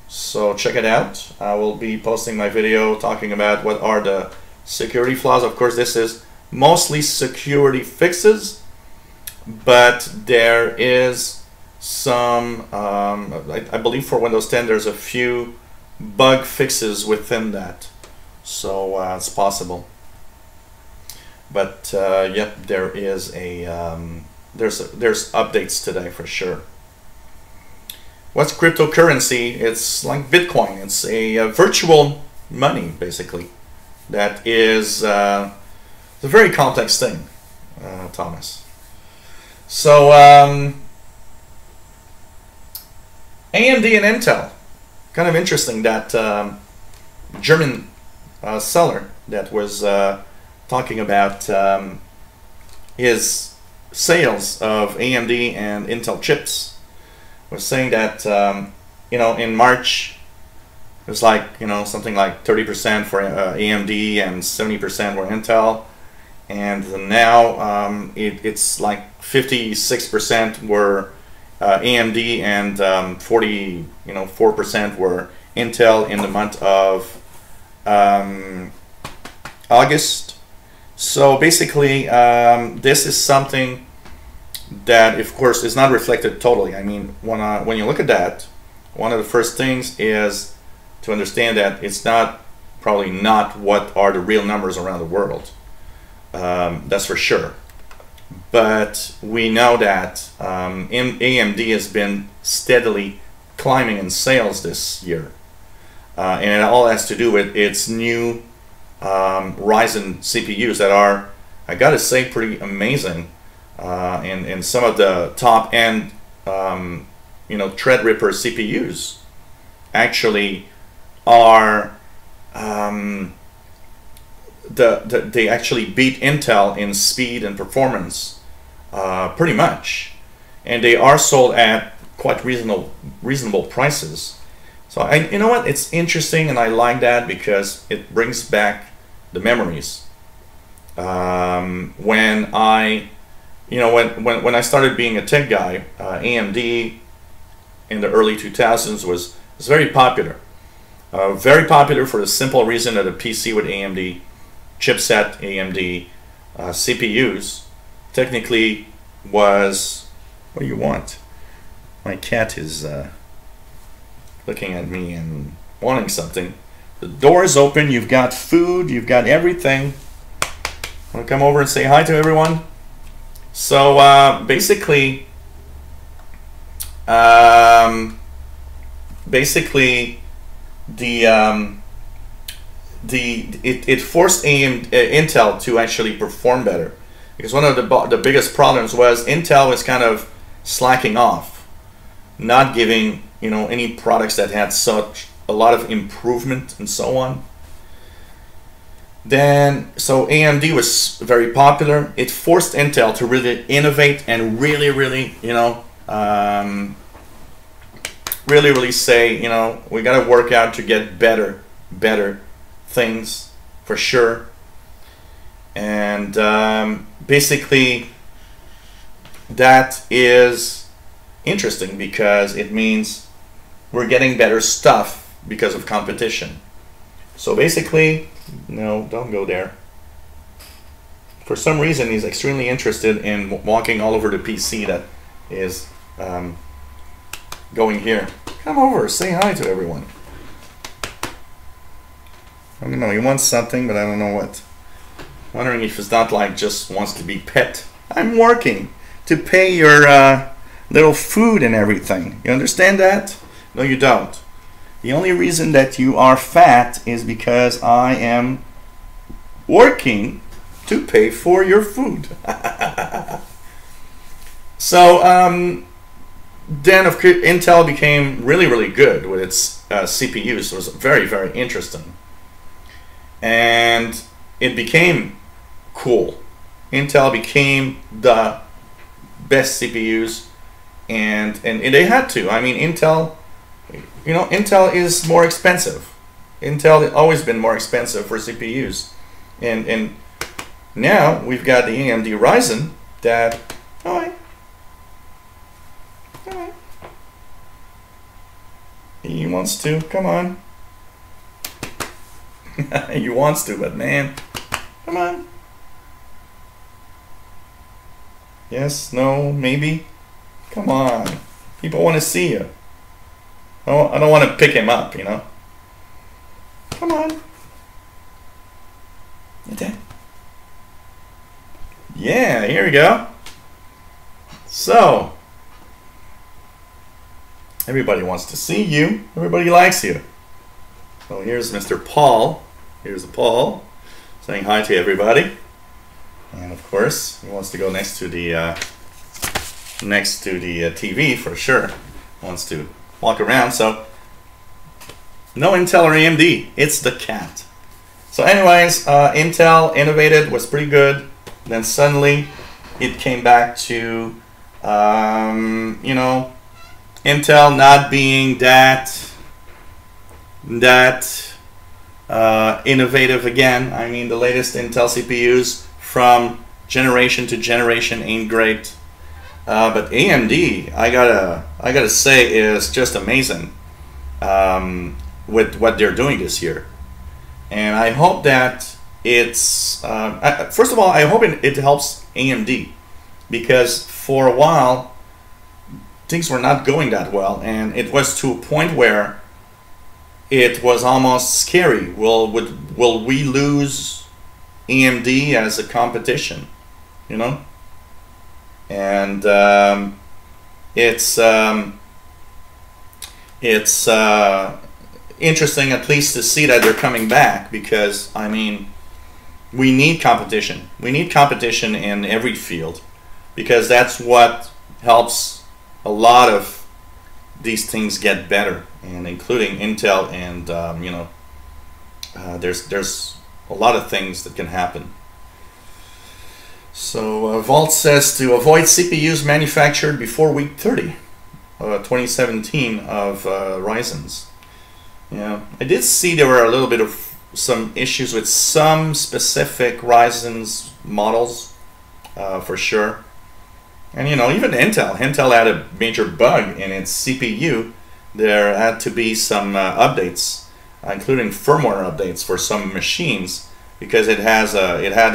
So check it out. I will be posting my video talking about what are the security flaws. Of course, this is mostly security fixes, but there is some, I believe for Windows 10, there's a few bug fixes within that. So it's possible, but yep, there is there's updates today for sure. What's cryptocurrency? It's like Bitcoin. It's a virtual money basically. That is a very complex thing, Thomas. So AMD and Intel, kind of interesting that German seller that was talking about his sales of AMD and Intel chips, was saying that you know, in March it was like, you know, something like 30% for AMD and 70% were Intel, and now it's like 56% were AMD and 4% were Intel in the month of August. So basically this is something that of course is not reflected totally. I mean, when you look at that, one of the first things is to understand that it's not probably not what are the real numbers around the world. That's for sure. But we know that AMD has been steadily climbing in sales this year. And it all has to do with its new Ryzen CPUs that are, I gotta say, pretty amazing. And some of the top end, Threadripper CPUs actually are, they actually beat Intel in speed and performance, pretty much. And they are sold at quite reasonable prices. So you know what? It's interesting, and I like that because it brings back the memories. When I started being a tech guy, AMD in the early 2000s was very popular. Very popular for the simple reason that a PC with AMD chipset, AMD CPUs technically was. What do you want? My cat is looking at me and wanting something. The door is open. You've got food. You've got everything. Want to come over and say hi to everyone? So basically, it forced Intel to actually perform better, because one of the biggest problems was Intel was kind of slacking off, not giving any products that had such a lot of improvement and so on. Then so AMD was very popular. It forced Intel to really innovate and really say, we got to work out to get better things for sure. And basically that is interesting because it means we're getting better stuff because of competition. So basically, no, don't go there. For some reason, he's extremely interested in walking all over the PC that is going here. Come over, say hi to everyone. I don't know, he wants something, but I don't know what. Wondering if it's not like just wants to be pet. I'm working to pay your little food and everything. You understand that? No, you don't. The only reason that you are fat is because I am working to pay for your food. So then of course Intel became really good with its CPUs. It was very interesting, and it became cool. Intel became the best CPUs, and they had to. I mean, Intel is more expensive. Intel has always been more expensive for CPUs, and now we've got the AMD Ryzen that. All right. He wants to. Come on. He wants to, but man, come on. Yes, no, maybe. Come on. People want to see you. Oh, I don't want to pick him up, Come on. Yeah, here we go. So, everybody wants to see you. Everybody likes you. So here's Mr. Paul. Here's Paul saying hi to everybody. And of course, he wants to go next to the TV for sure. Wants to walk around. So no Intel or AMD. It's the cat. So anyways, Intel innovated, was pretty good. Then suddenly it came back to Intel not being that innovative again. I mean, the latest Intel CPUs from generation to generation ain't great, but AMD, I gotta say, is just amazing with what they're doing this year, and I hope that it's first of all, I hope it helps AMD, because for a while things were not going that well, and it was to a point where it was almost scary. Will we lose AMD as a competition? You know, and it's interesting at least to see that they're coming back, because I mean, we need competition. We need competition in every field, because that's what helps a lot of these things get better, and including Intel, and you know, there's a lot of things that can happen. So Vault says to avoid CPUs manufactured before week 30, 2017 of Ryzen's. Yeah, I did see there were a little bit of some issues with some specific Ryzen's models, for sure. And you know, even Intel had a major bug in its CPU. There had to be some updates, including firmware updates for some machines, because it had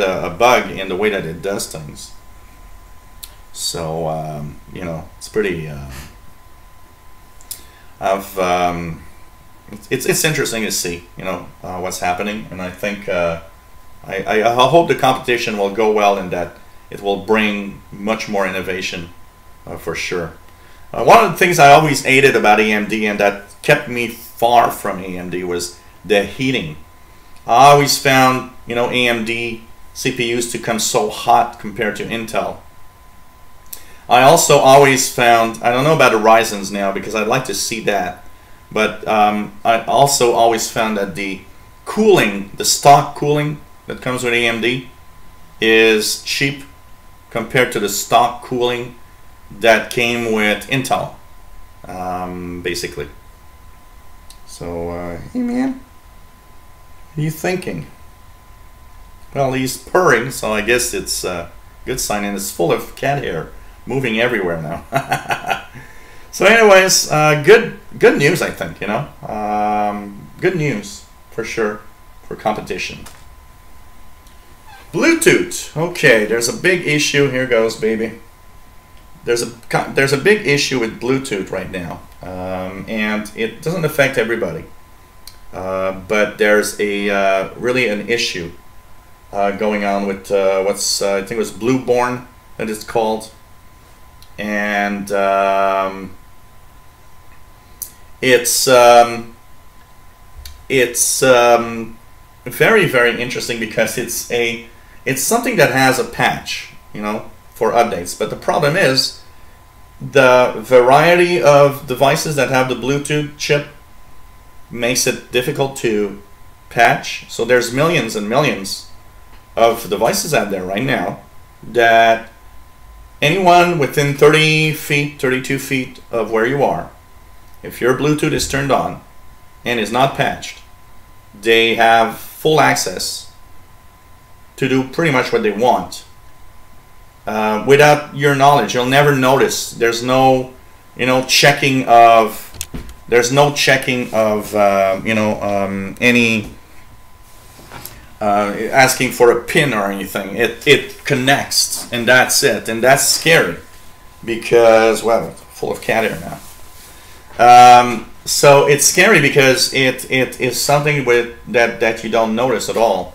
a bug in the way that it does things. So you know, it's pretty. It's interesting to see, you know, what's happening, and I think I hope the competition will go well, and that it will bring much more innovation, for sure. One of the things I always hated about AMD, and that kept me far from AMD, was the heating. I always found, you know, AMD CPUs to come so hot compared to Intel. I also always found, I don't know about the Ryzen's now, because I'd like to see that, but I also always found that the cooling, the stock cooling that comes with AMD is cheap compared to the stock cooling that came with Intel, basically. So, hey man, what are you thinking? Well, he's purring, so I guess it's a good sign, and it's full of cat hair moving everywhere now. So anyways, good news, I think, you know. Good news, for sure, for competition. Bluetooth. Okay, there's a big issue. Here goes, baby. There's a big issue with Bluetooth right now, and it doesn't affect everybody. But there's a really an issue going on with what's I think it was Blueborn that it's called, and it's very, very interesting, because it's something that has a patch, you know, for updates. But the problem is the variety of devices that have the Bluetooth chip makes it difficult to patch. So there's millions and millions of devices out there right now that anyone within 30 feet, 32 feet of where you are, if your Bluetooth is turned on and is not patched, they have full access to do pretty much what they want. Without your knowledge, you'll never notice. There's no, you know, checking of. There's no checking of, you know, any asking for a pin or anything. It connects, and that's it, and that's scary, because, well, it's full of cat hair now. So it's scary because it is something with that you don't notice at all,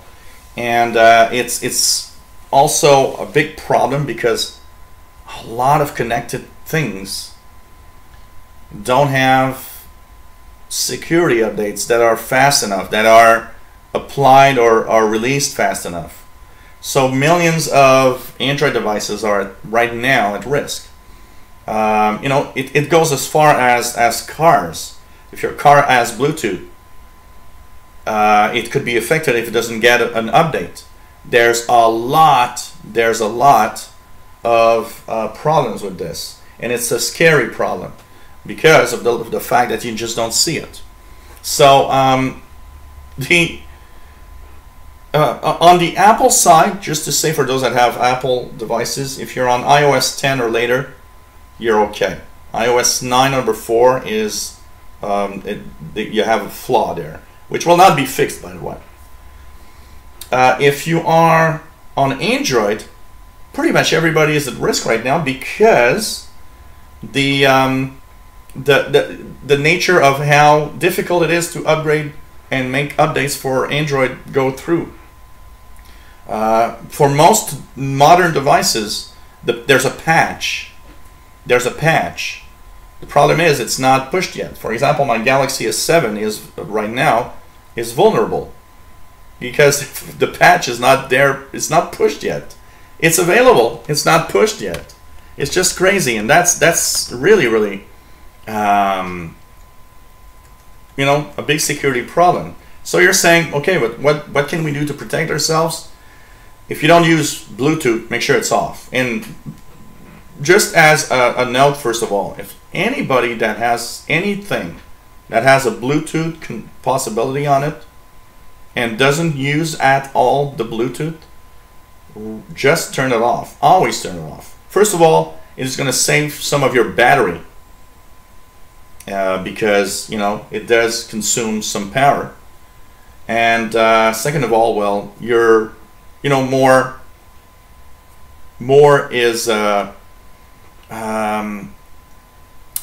and it's also a big problem because a lot of connected things don't have security updates that are fast enough, that are applied or are released fast enough. So millions of Android devices are right now at risk. You know, it goes as far as cars. If your car has Bluetooth, it could be affected if it doesn't get an update. There's a lot of problems with this, and it's a scary problem because of the fact that you just don't see it. So on the Apple side, just to say for those that have Apple devices, if you're on iOS 10 or later, you're okay. iOS 9 number 4 is you have a flaw there, which will not be fixed, by the way. If you are on Android, pretty much everybody is at risk right now because the the nature of how difficult it is to upgrade and make updates for Android go through. For most modern devices, there's a patch. There's a patch. The problem is it's not pushed yet. For example, my Galaxy S7 is right now is vulnerable because the patch is not there. It's not pushed yet. It's available. It's not pushed yet. It's just crazy, and that's really you know, a big security problem. So you're saying, okay, but what can we do to protect ourselves? If you don't use Bluetooth, make sure it's off. And just as a note, first of all, if anybody that has anything that has a Bluetooth possibility on it and doesn't use at all the Bluetooth, just turn it off. Always turn it off. First of all, it is going to save some of your battery because, you know, it does consume some power. And second of all, well, you're, you know, more is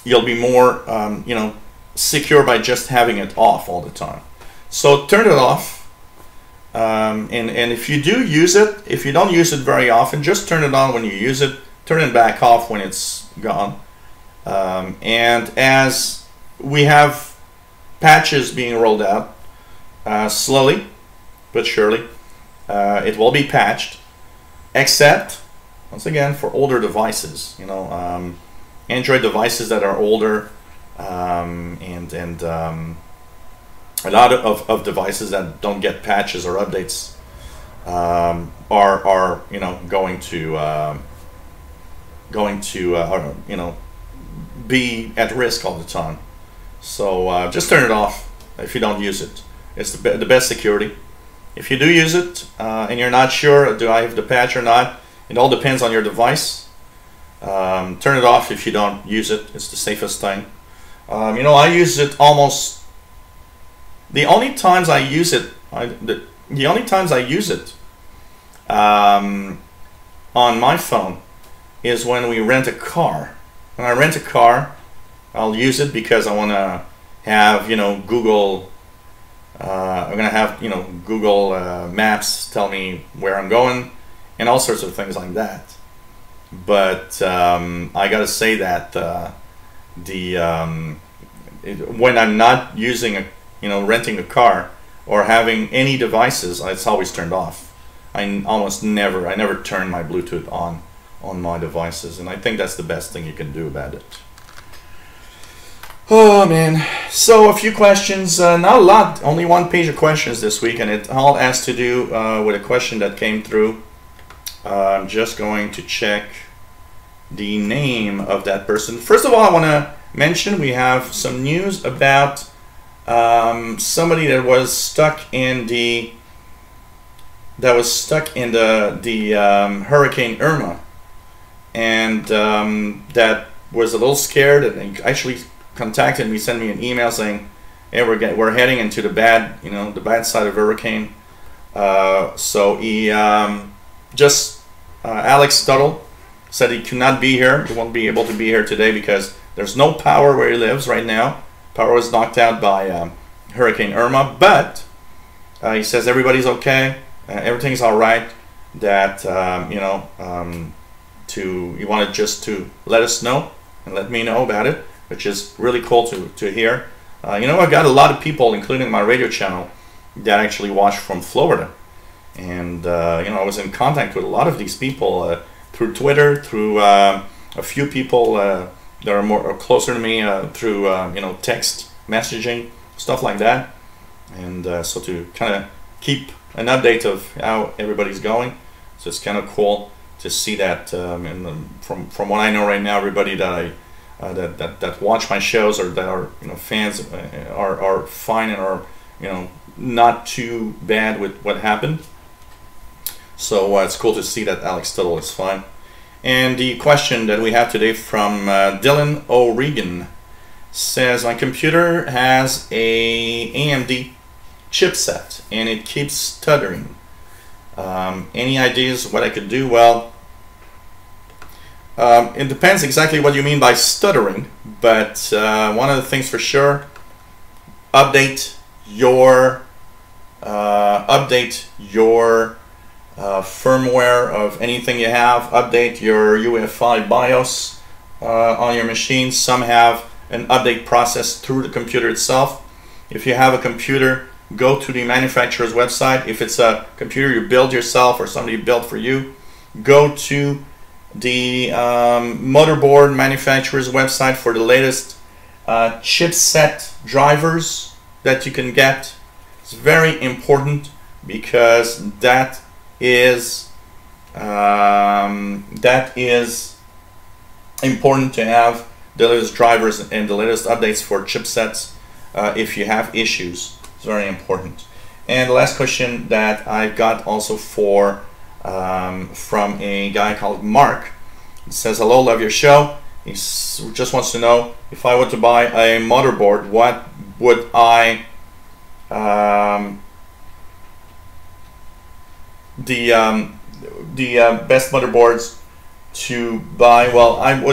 you'll be more you know, secure by just having it off all the time. So turn it off. And if you do use it, if you don't use it very often, just turn it on when you use it, turn it back off when it's gone. And as we have patches being rolled out, slowly but surely, it will be patched, except, once again, for older devices, you know, Android devices that are older, and a lot of devices that don't get patches or updates are you know, going to you know, be at risk all the time. So just turn it off if you don't use it. It's the best security. If you do use it and you're not sure, do I have the patch or not? It all depends on your device. Turn it off if you don't use it. It's the safest thing. You know, I use it almost. The only times I use it, the only times I use it on my phone is when we rent a car. When I rent a car, I'll use it because I want to have, you know, Google. I'm gonna have, you know, Google Maps tell me where I'm going, and all sorts of things like that. But I gotta say that when I'm not using a, you know, renting a car or having any devices, it's always turned off. I never turn my Bluetooth on my devices, and I think that's the best thing you can do about it. Oh man, so a few questions, not a lot, only one page of questions this week, and it all has to do with a question that came through. I'm just going to check the name of that person. First of all, I want to mention we have some news about somebody that was stuck in the Hurricane Irma, and that was a little scared and actually contacted me, sent me an email saying, "Hey, we're heading into the bad, you know, the bad side of hurricane." So he Alex Tuttle said he could not be here. He won't be able to be here today because there's no power where he lives right now. Power was knocked out by Hurricane Irma, but he says everybody's okay, everything's all right. That you know, he wanted just to let us know and let me know about it, which is really cool to hear. You know, I've got a lot of people, including my radio channel, that actually watch from Florida. And, you know, I was in contact with a lot of these people through Twitter, through a few people that are more closer to me through, you know, text messaging, stuff like that. And so to kind of keep an update of how everybody's going. So it's kind of cool to see that from what I know right now, everybody that that watch my shows or that are, you know, fans are fine and are, you know, not too bad with what happened. So it's cool to see that Alex Tuttle is fine. And the question that we have today from Dylan O'Regan says, my computer has a AMD chipset and it keeps stuttering. Any ideas what I could do? Well, It depends exactly what you mean by stuttering, but one of the things for sure, update your firmware of anything you have. Update your UEFI BIOS on your machine. Some have an update process through the computer itself. If you have a computer, go to the manufacturer's website. If it's a computer you build yourself or somebody built for you, go to the motherboard manufacturer's website for the latest chipset drivers that you can get. It's very important because that is important to have the latest drivers and the latest updates for chipsets if you have issues. It's very important. And the last question that I got also for from a guy called Mark. It says, hello, love your show. He just wants to know, if I were to buy a motherboard, what would I the best motherboards to buy? Well, I've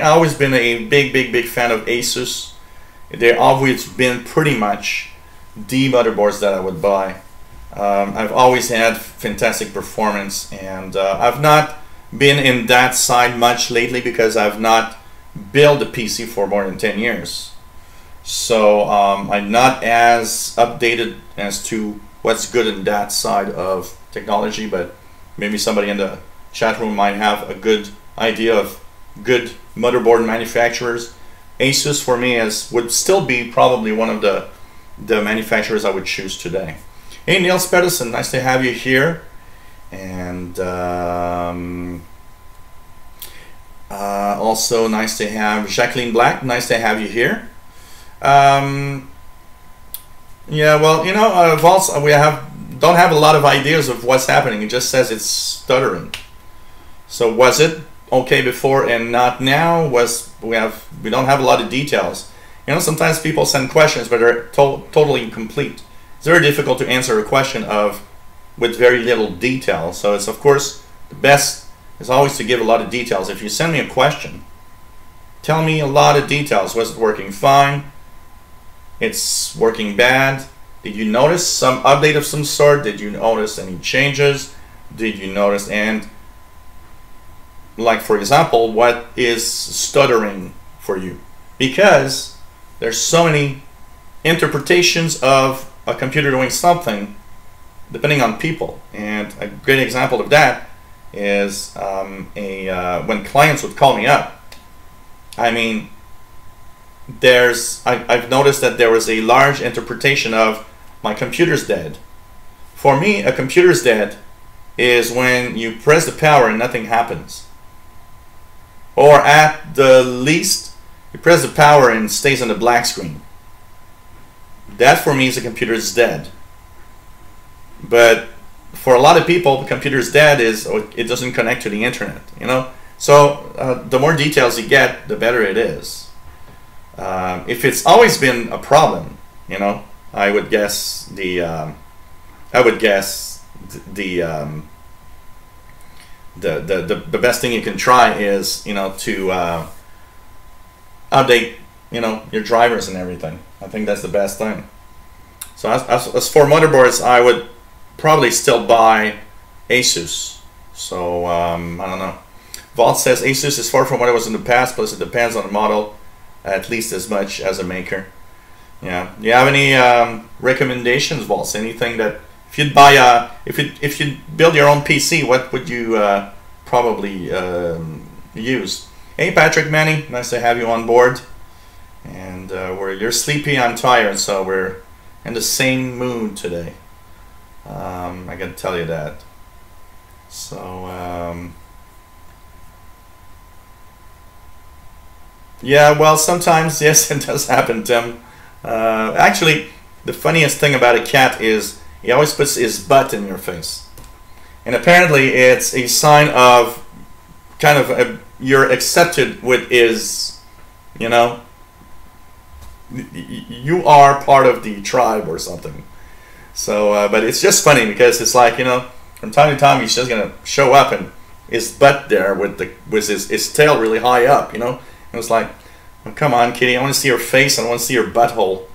always been a big fan of Asus. They've always been pretty much the motherboards that I would buy. I've always had fantastic performance, and I've not been in that side much lately because I've not built a PC for more than 10 years. So I'm not as updated as to what's good in that side of technology, but maybe somebody in the chat room might have a good idea of good motherboard manufacturers. Asus for me would still be probably one of the manufacturers I would choose today. Hey, Niels Pedersen, nice to have you here. And also nice to have Jacqueline Black, nice to have you here. Yeah, well, you know, Vaults, don't have a lot of ideas of what's happening. It just says it's stuttering. So was it okay before and not now? We don't have a lot of details. You know, sometimes people send questions but they're totally incomplete. It's very difficult to answer a question with very little detail. So it's, of course, the best is always to give a lot of details. If you send me a question, tell me a lot of details. Was it working fine? It's working bad? Did you notice some update of some sort? Did you notice any changes? Did you notice, and like, for example, what is stuttering for you? Because there's so many interpretations of a computer doing something depending on people. And a great example of that is when clients would call me up. I mean, I've noticed that there was a large interpretation of my computer's dead. For me, a computer's dead is when you press the power and nothing happens. Or at the least, you press the power and it stays on the black screen. That for me is a computer's dead. But for a lot of people, the computer's dead is it doesn't connect to the internet, you know. So the more details you get, the better it is. If it's always been a problem, you know, I would guess the best thing you can try is, you know, to update, you know, your drivers and everything. I think that's the best thing. So as for motherboards, I would probably still buy Asus. So I don't know. Vault says Asus is far from what it was in the past, plus it depends on the model at least as much as a maker. Yeah. Do you have any recommendations, Vault? Anything that if you'd buy if you build your own PC, what would you probably use? Hey, Patrick Manny, nice to have you on board. And you're sleepy, I'm tired, so we're in the same mood today. I can tell you that. So yeah, well, sometimes yes, it does happen, Tim. Actually, the funniest thing about a cat is he always puts his butt in your face, and apparently it's a sign of kind of you're accepted with his, you know, you are part of the tribe or something. So but it's just funny because it's like, you know, from time to time he's just gonna show up and his butt there with his tail really high up, you know. It was like, oh, come on, kitty, I want to see your face, I want to see your butthole.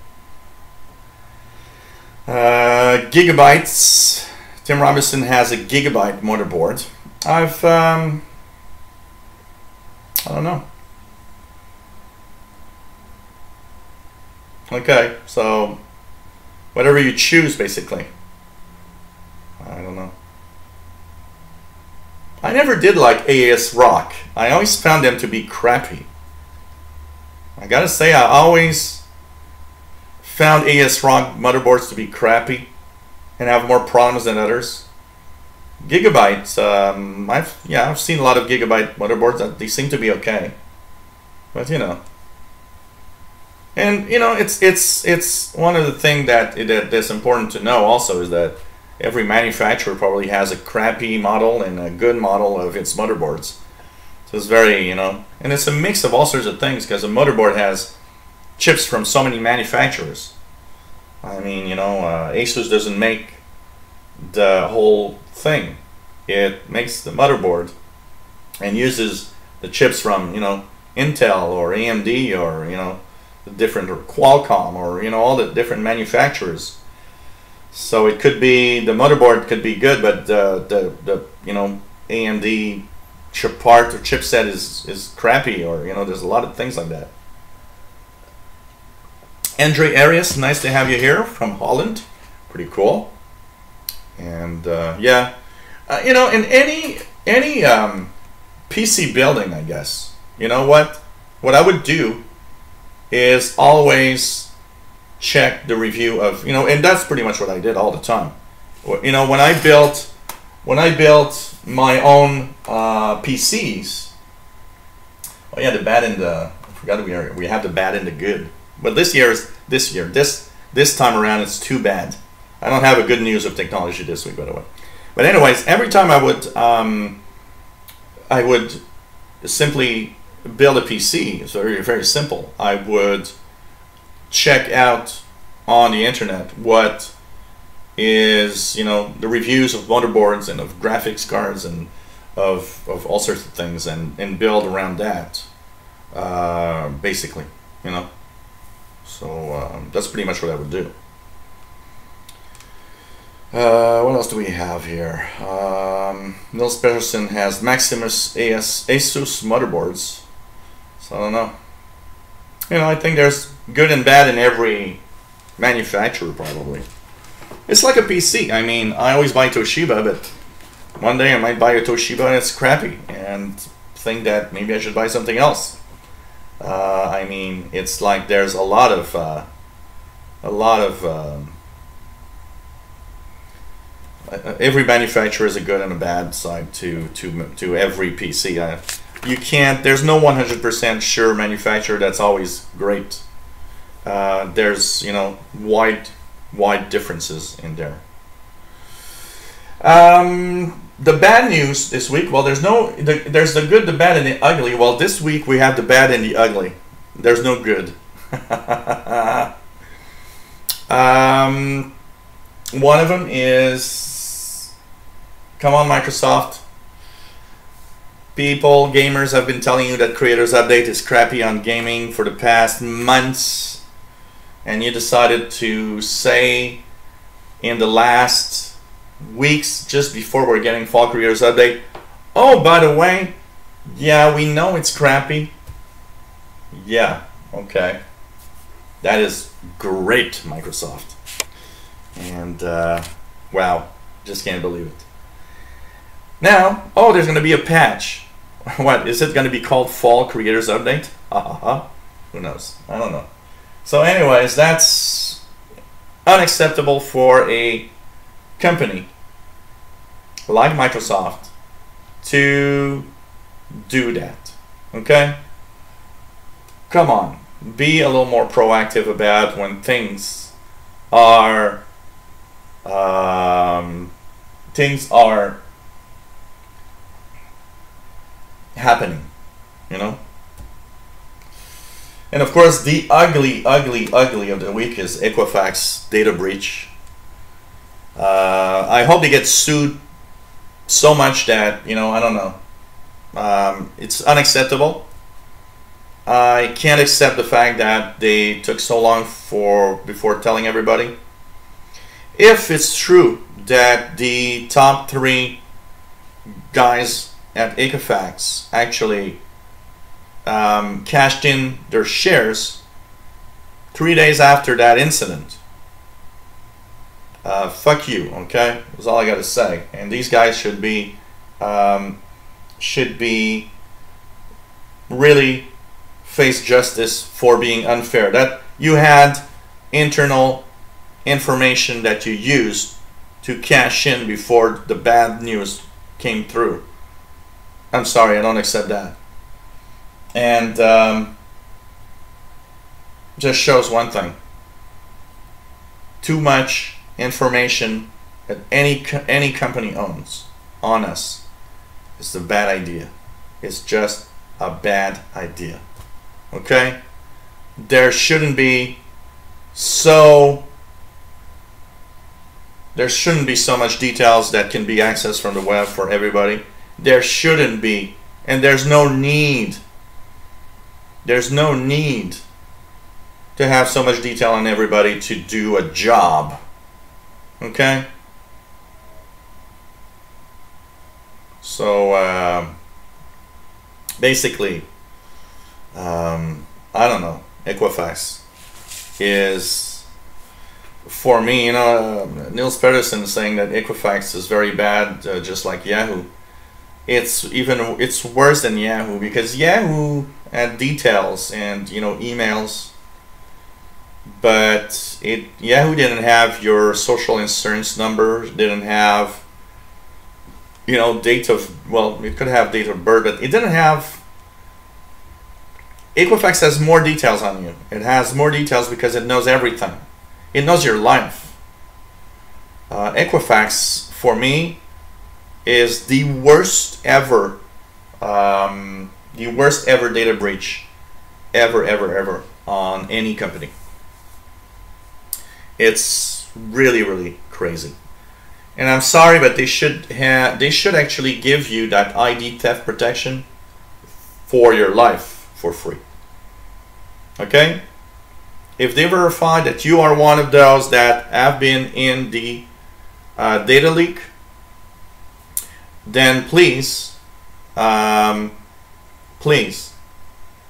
Gigabytes. Tim Robinson has a gigabyte motherboard. I don't know. Okay, so whatever you choose, basically. I don't know. I never did like AS Rock. I always found them to be crappy. I gotta say, I always found AS Rock motherboards to be crappy and have more problems than others. Gigabytes, I've seen a lot of Gigabyte motherboards that they seem to be okay, but you know. And you know, it's one of the things that's important to know also is that every manufacturer probably has a crappy model and a good model of its motherboards. So it's very, you know, and it's a mix of all sorts of things because a motherboard has chips from so many manufacturers. I mean, you know, Asus doesn't make the whole thing. It makes the motherboard and uses the chips from, you know, Intel or AMD or, you know, the different, or Qualcomm, or, you know, all the different manufacturers. So it could be, the motherboard could be good, but the you know, AMD chip part or chipset is crappy, or, you know, there's a lot of things like that. Andre Arias, nice to have you here from Holland. Pretty cool. And yeah, you know, in any PC building, I guess, you know what I would do is always check the review of, you know, and that's pretty much what I did all the time. You know, when I built my own PCs, oh yeah, the bad and the, I forgot we have the bad and the good. But this time around it's too bad. I don't have a good news of technology this week, by the way. But anyways, every time I would simply build a PC. It's very, very simple. I would check out on the internet what is, you know, the reviews of motherboards and of graphics cards and of all sorts of things, and build around that, basically, you know. So that's pretty much what I would do. What else do we have here? Nils Pedersen has Maximus Asus motherboards. So I don't know. You know, I think there's good and bad in every manufacturer, probably. It's like a PC. I mean, I always buy Toshiba, but one day I might buy a Toshiba and it's crappy, and think that maybe I should buy something else. I mean, it's like there's a lot of every manufacturer has a good and a bad side to every PC. You can't. There's no 100% sure manufacturer that's always great. There's, you know, wide differences in there. The bad news this week. Well, there's the good, the bad, and the ugly. Well, this week we have the bad and the ugly. There's no good. One of them is, come on, Microsoft. People, gamers have been telling you that Creators Update is crappy on gaming for the past months, and you decided to say in the last weeks, just before we're getting Fall Creators Update, oh, by the way, yeah, we know it's crappy. Yeah, okay. That is great, Microsoft. And, wow, just can't believe it. Now, oh, there's going to be a patch. What, is it going to be called Fall Creators Update? Who knows? I don't know. So anyways, that's unacceptable for a company like Microsoft to do that. Okay? Come on. Be a little more proactive about when things are happening, you know. And of course, the ugly of the week is Equifax data breach. I hope they get sued so much that, you know, I don't know. It's unacceptable. I can't accept the fact that they took so long before telling everybody. If it's true that the top 3 guys at Equifax actually cashed in their shares 3 days after that incident, fuck you, okay? That's all I gotta say. And these guys should be really face justice for being unfair. That you had internal information that you used to cash in before the bad news came through. I'm sorry, I don't accept that. And just shows one thing: too much information that any company owns on us is a bad idea. It's just a bad idea. Okay? There shouldn't be so much details that can be accessed from the web for everybody. There shouldn't be, and there's no need. There's no need to have so much detail on everybody to do a job. Okay? So basically, I don't know, Equifax is, for me, you know, Niels Pedersen saying that Equifax is very bad, just like Yahoo. It's worse than Yahoo, because Yahoo had details and, you know, emails, but Yahoo didn't have your social insurance number, didn't have, you know, well, it could have date of birth, but it didn't have. Equifax has more details on you. It has more details because it knows everything. It knows your life. Equifax, for me, is the worst ever data breach ever on any company. It's really crazy. And I'm sorry, but they should actually give you that ID theft protection for your life for free. Okay? If they verify that you are one of those that have been in the data leak, then please,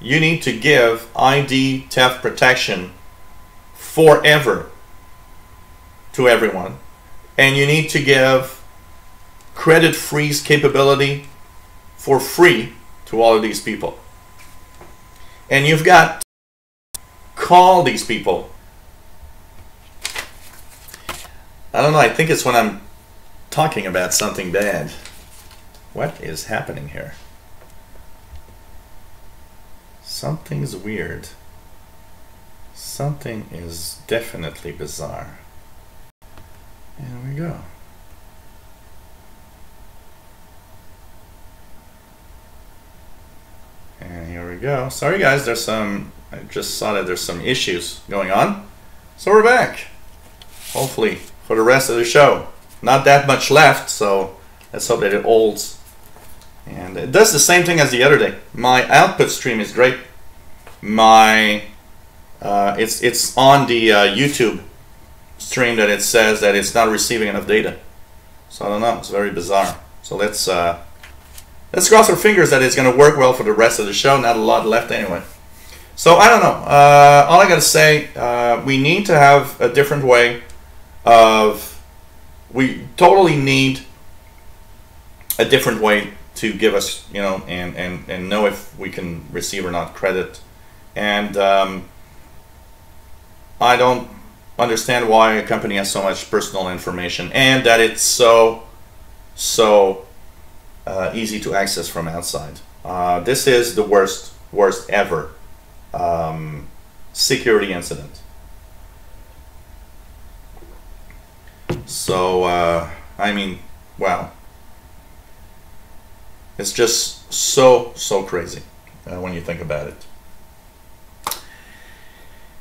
you need to give ID theft protection forever to everyone. And you need to give credit freeze capability for free to all of these people. And you've got to call these people. I don't know, I think it's when I'm talking about something bad. What is happening here? Something's weird. Something is definitely bizarre. There we go. And here we go. Sorry guys, I just saw that there's some issues going on. So we're back. Hopefully for the rest of the show. Not that much left, so let's hope that it holds. And it does the same thing as the other day. My output stream is great. It's on the YouTube stream that it says that it's not receiving enough data. So I don't know, it's very bizarre. So let's cross our fingers that it's going to work well for the rest of the show. Not a lot left anyway. So I don't know. All I got to say, we need to have a different way of. We totally need a different way to give us, you know, and know if we can receive or not credit. And I don't understand why a company has so much personal information and that it's so easy to access from outside. This is the worst ever security incident. So I mean, wow, it's just so crazy when you think about it.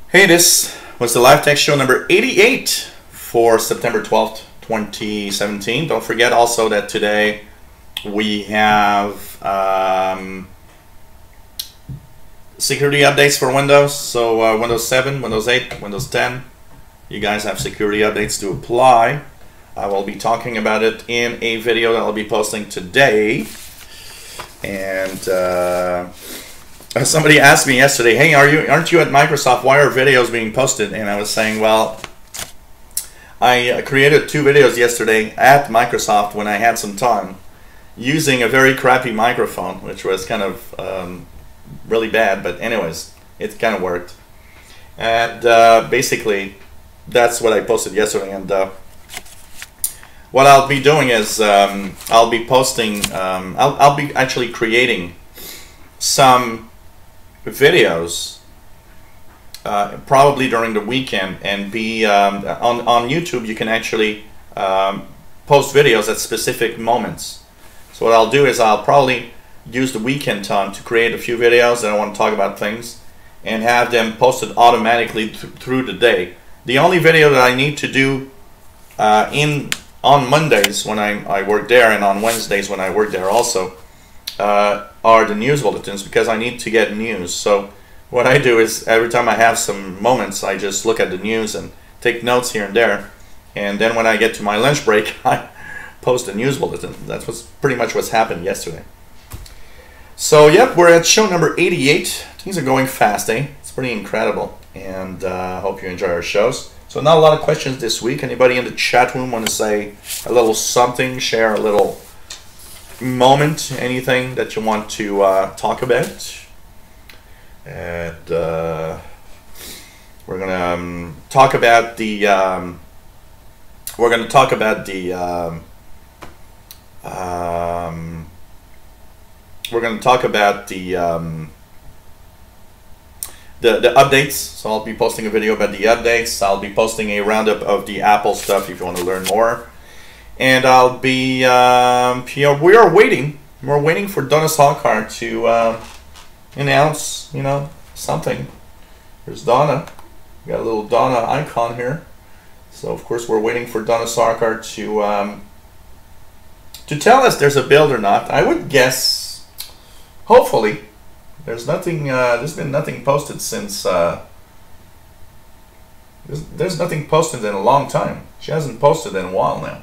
Hey, this was the Live Tech Show number 88 for September 12th, 2017. Don't forget also that today we have security updates for Windows. So Windows 7, Windows 8, Windows 10. You guys have security updates to apply. I will be talking about it in a video that I'll be posting today. And somebody asked me yesterday, hey, aren't you at Microsoft? Why are videos being posted? And I was saying, well, I created 2 videos yesterday at Microsoft when I had some time, using a very crappy microphone, which was kind of really bad, but anyways, it kind of worked. And basically, that's what I posted yesterday. And what I'll be doing is I'll be posting, I'll be actually creating some videos probably during the weekend, and be on YouTube. You can actually post videos at specific moments. So what I'll do is I'll probably use the weekend time to create a few videos that I want to talk about things, and have them posted automatically through the day. The only video that I need to do on Mondays when I work there, and on Wednesdays when I work there also, are the news bulletins, because I need to get news. So what I do is every time I have some moments, I just look at the news and take notes here and there, and then when I get to my lunch break, I post a news bulletin. That's pretty much what's happened yesterday. So yep, we're at show number 88. Things are going fast, eh? It's pretty incredible, and I hope you enjoy our shows. So not a lot of questions this week. Anybody in the chat room want to say a little something, share a little moment, anything that you want to talk about? And we're gonna talk about the the updates. So I'll be posting a video about the updates. I'll be posting a roundup of the Apple stuff if you want to learn more. And I'll be, we're waiting for Donna Salkar to announce, something. There's Donna. We got a little Donna icon here. So of course we're waiting for Donna Salkar to tell us there's a build or not. I would guess, hopefully. There's nothing. There's been nothing posted since. There's nothing posted in a long time. She hasn't posted in a while now.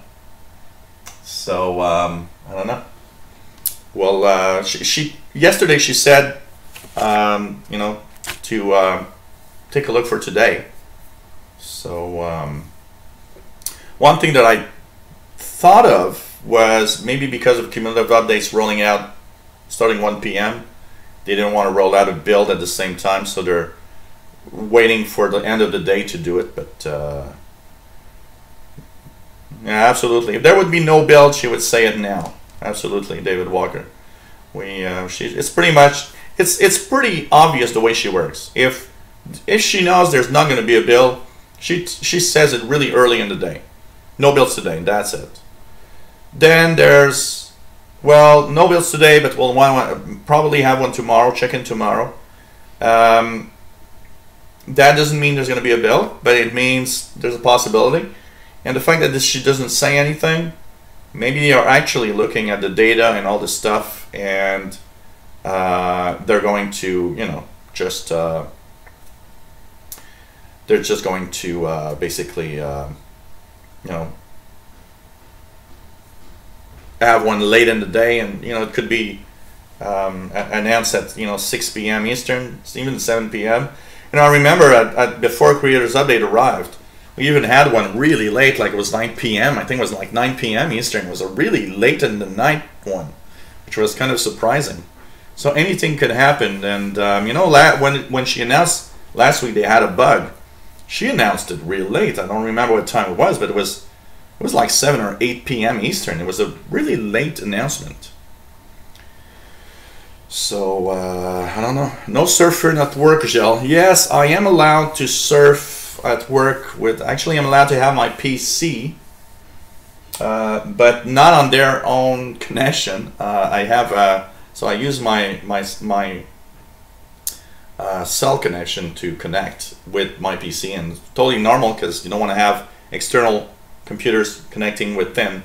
So I don't know. Well, she yesterday she said, to take a look for today. So one thing that I thought of was maybe because of cumulative updates rolling out starting 1 p.m. They didn't want to roll out a build at the same time, so they're waiting for the end of the day to do it. But yeah, absolutely. If there would be no build, she would say it now. Absolutely, David Walker. It's pretty much it's pretty obvious the way she works. If she knows there's not going to be a build, she says it really early in the day. No builds today. That's it. Then there's, well, no builds today, but we'll probably have one tomorrow. Check in tomorrow. That doesn't mean there's going to be a build, but it means there's a possibility. And the fact that she doesn't say anything, maybe they are actually looking at the data and all this stuff, and they're going to, just they're just going to basically, have one late in the day, and it could be announced at 6 p.m. Eastern, even 7 p.m. I remember before Creators Update arrived, we even had one really late, like it was 9 p.m. I think it was like 9 p.m. Eastern. It was a really late in the night one, which was kind of surprising. So anything could happen. And when she announced last week they had a bug, she announced it real late. I don't remember what time it was, but it was like 7 or 8 p.m. Eastern. It was a really late announcement. So, I don't know. No surfing at work, Gel. Yes, I am allowed to surf at work with... Actually, I'm allowed to have my PC, but not on their own connection. I have... so I use my cell connection to connect with my PC, and it's totally normal because you don't want to have external computers connecting with them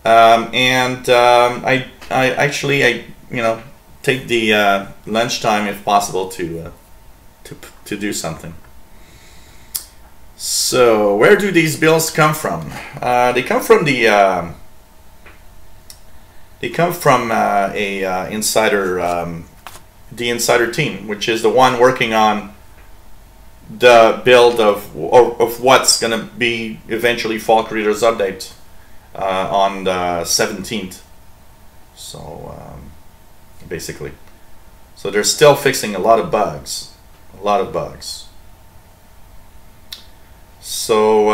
I actually take the lunchtime if possible to do something. So where do these bills come from? They come from the insider team, which is the one working on the build of what's going to be eventually Fall Creators Update on the 17th. So basically, so they're still fixing a lot of bugs, So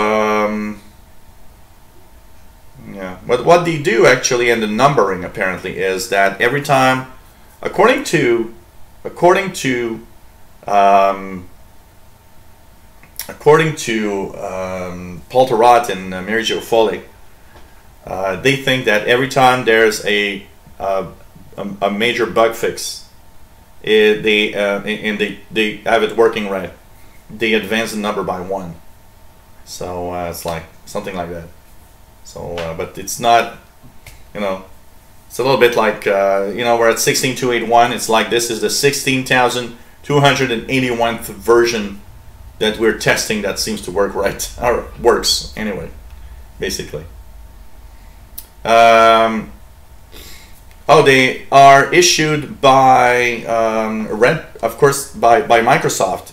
yeah, but what they do actually, and the numbering apparently, is that every time, according to Paul Thurrott and Mary Jo Foley, they think that every time there's a major bug fix, they have it working right, they advance the number by 1. So it's like something like that. So, but it's not, it's a little bit like, we're at 16.281. It's like this is the 16,281th version that we're testing that seems to work right, or works anyway, basically. They are issued by of course, by Microsoft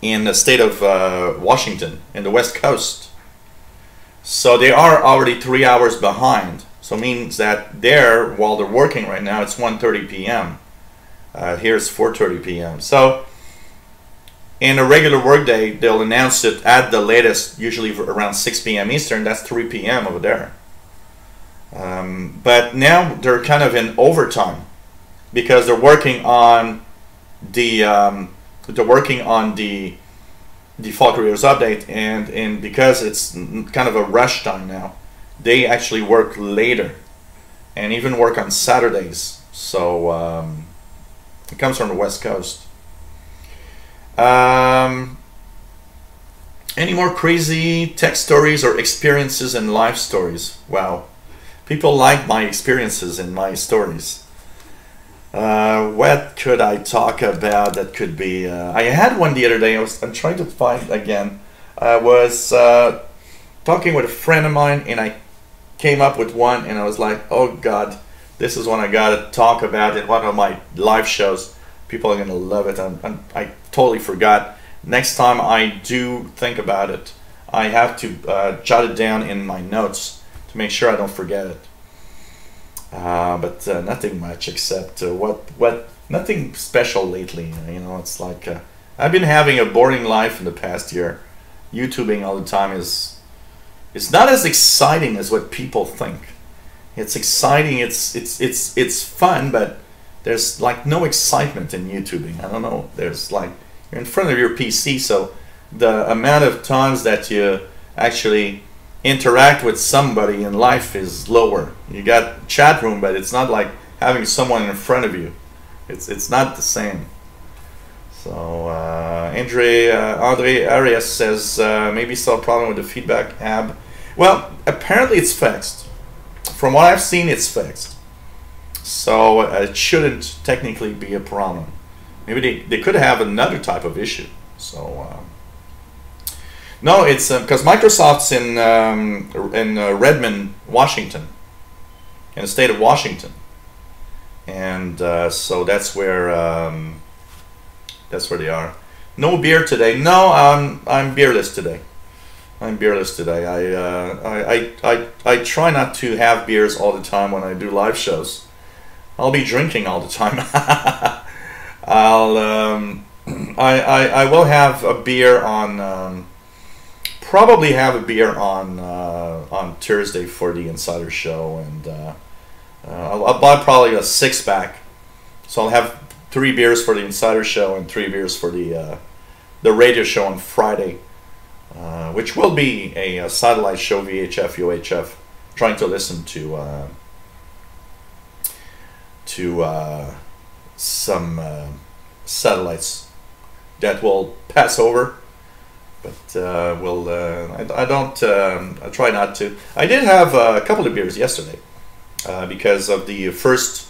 in the state of Washington, in the West Coast. So they are already 3 hours behind. So it means that there, while they're working right now, it's 1:30 p.m. Here's 4:30 p.m. So in a regular workday, they'll announce it at the latest, usually around 6 p.m. Eastern. That's 3 p.m. over there. But now they're kind of in overtime because they're working on the Fall Creators Update, and because it's kind of a rush time now, they actually work later and even work on Saturdays. So it comes from the West Coast. Any more crazy tech stories or experiences and life stories? Wow, people like my experiences and my stories. What could I talk about that could be? I had one the other day. I'm trying to find again. I was talking with a friend of mine, and I came up with one, and I was like, "Oh God, this is one I gotta talk about in one of my live shows. People are gonna love it." I totally forgot. Next time I do think about it, I have to jot it down in my notes to make sure I don't forget it. But nothing much except nothing special lately. It's like I've been having a boring life in the past year. YouTubing all the time it's not as exciting as what people think. It's exciting. It's fun, but there's like no excitement in YouTubing. I don't know. There's like, you're in front of your PC, so the amount of times that you actually interact with somebody in life is lower. You got chat room, but it's not like having someone in front of you. It's not the same. So Andre Arias says maybe still a problem with the feedback app. Well, apparently it's fixed. From what I've seen, it's fixed. So it shouldn't technically be a problem. Maybe they could have another type of issue. So no, it's because Microsoft's in Redmond, Washington, in the state of Washington, and so that's where they are. No beer today. No, I'm beerless today. I'm beerless today. I try not to have beers all the time when I do live shows. I'll be drinking all the time. I will have a beer on. Probably have a beer on Thursday for the Insider Show, and I'll buy probably a 6-pack. So I'll have 3 beers for the Insider Show and 3 beers for the radio show on Friday, which will be a satellite show, VHF, UHF, trying to listen to some satellites that will pass over But I don't. I try not to. I did have a couple of beers yesterday because of the first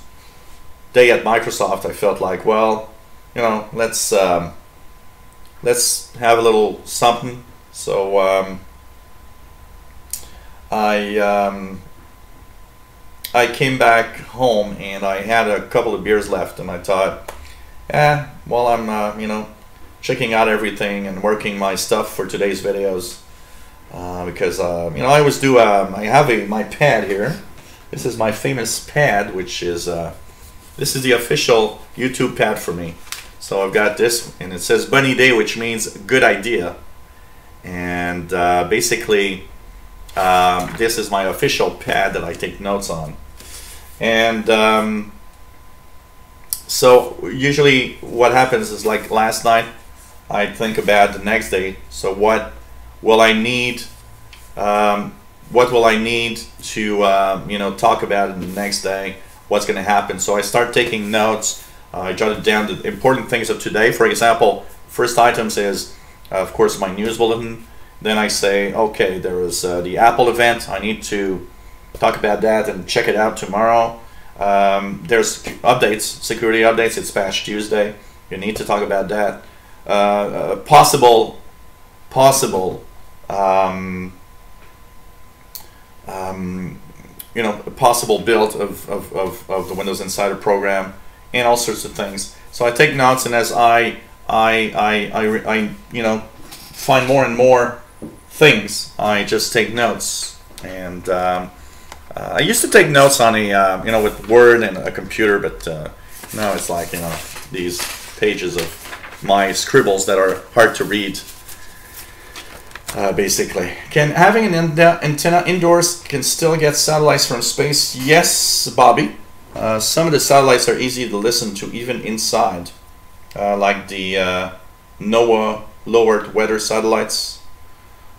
day at Microsoft. I felt like, well, you know, let's have a little something. So I came back home and I had a couple of beers left, and I thought, well, I'm you know, checking out everything and working my stuff for today's videos because you know, I always do. I have my pad here. This is my famous pad, which is this is the official YouTube pad for me. So I've got this, and it says Bunny Day, which means good idea. And basically, this is my official pad that I take notes on. And so usually what happens is, like last night, I think about the next day. So what will I need? What will I need to you know, talk about in the next day? What's going to happen? So I start taking notes. I jotted down the important things of today. For example, first items is, of course, my news bulletin. Then I say, okay, there was the Apple event. I need to talk about that and check it out tomorrow. There's updates, security updates. It's Patch Tuesday. You need to talk about that. Possible you know, a possible build of the Windows Insider program, and all sorts of things. So I take notes, and as I you know, find more and more things, I just take notes. And I used to take notes on a you know, with Word and a computer, but now it's like, you know, these pages of my scribbles that are hard to read. Basically, can having an antenna indoors can still get satellites from space? Yes, Bobby. Some of the satellites are easy to listen to even inside, like the NOAA low Earth weather satellites.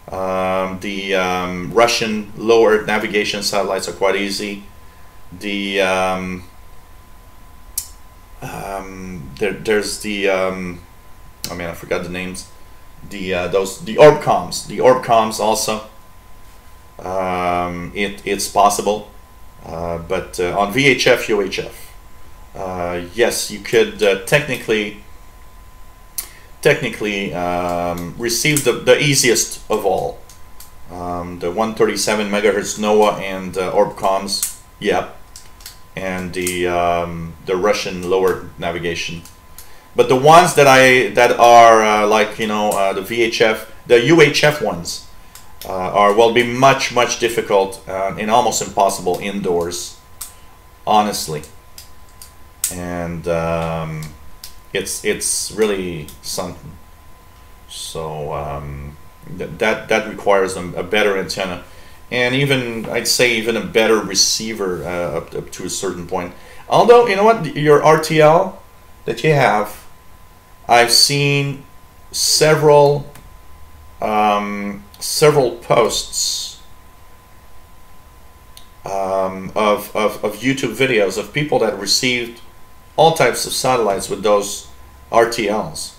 The Russian low Earth navigation satellites are quite easy. The there's the I mean, I forgot the names. The orbcoms also. It's possible, but on VHF, UHF, yes, you could technically receive the easiest of all, the 137 megahertz NOAA and orbcoms, yep, and the Russian lower navigation. But the ones that are like, you know, the VHF, the UHF ones will be much difficult and almost impossible indoors, honestly. And it's really something. So that requires a better antenna, and even, I'd say, even a better receiver up to a certain point. Although, you know what, your RTL that you have, I've seen several posts of YouTube videos of people that received all types of satellites with those RTLs,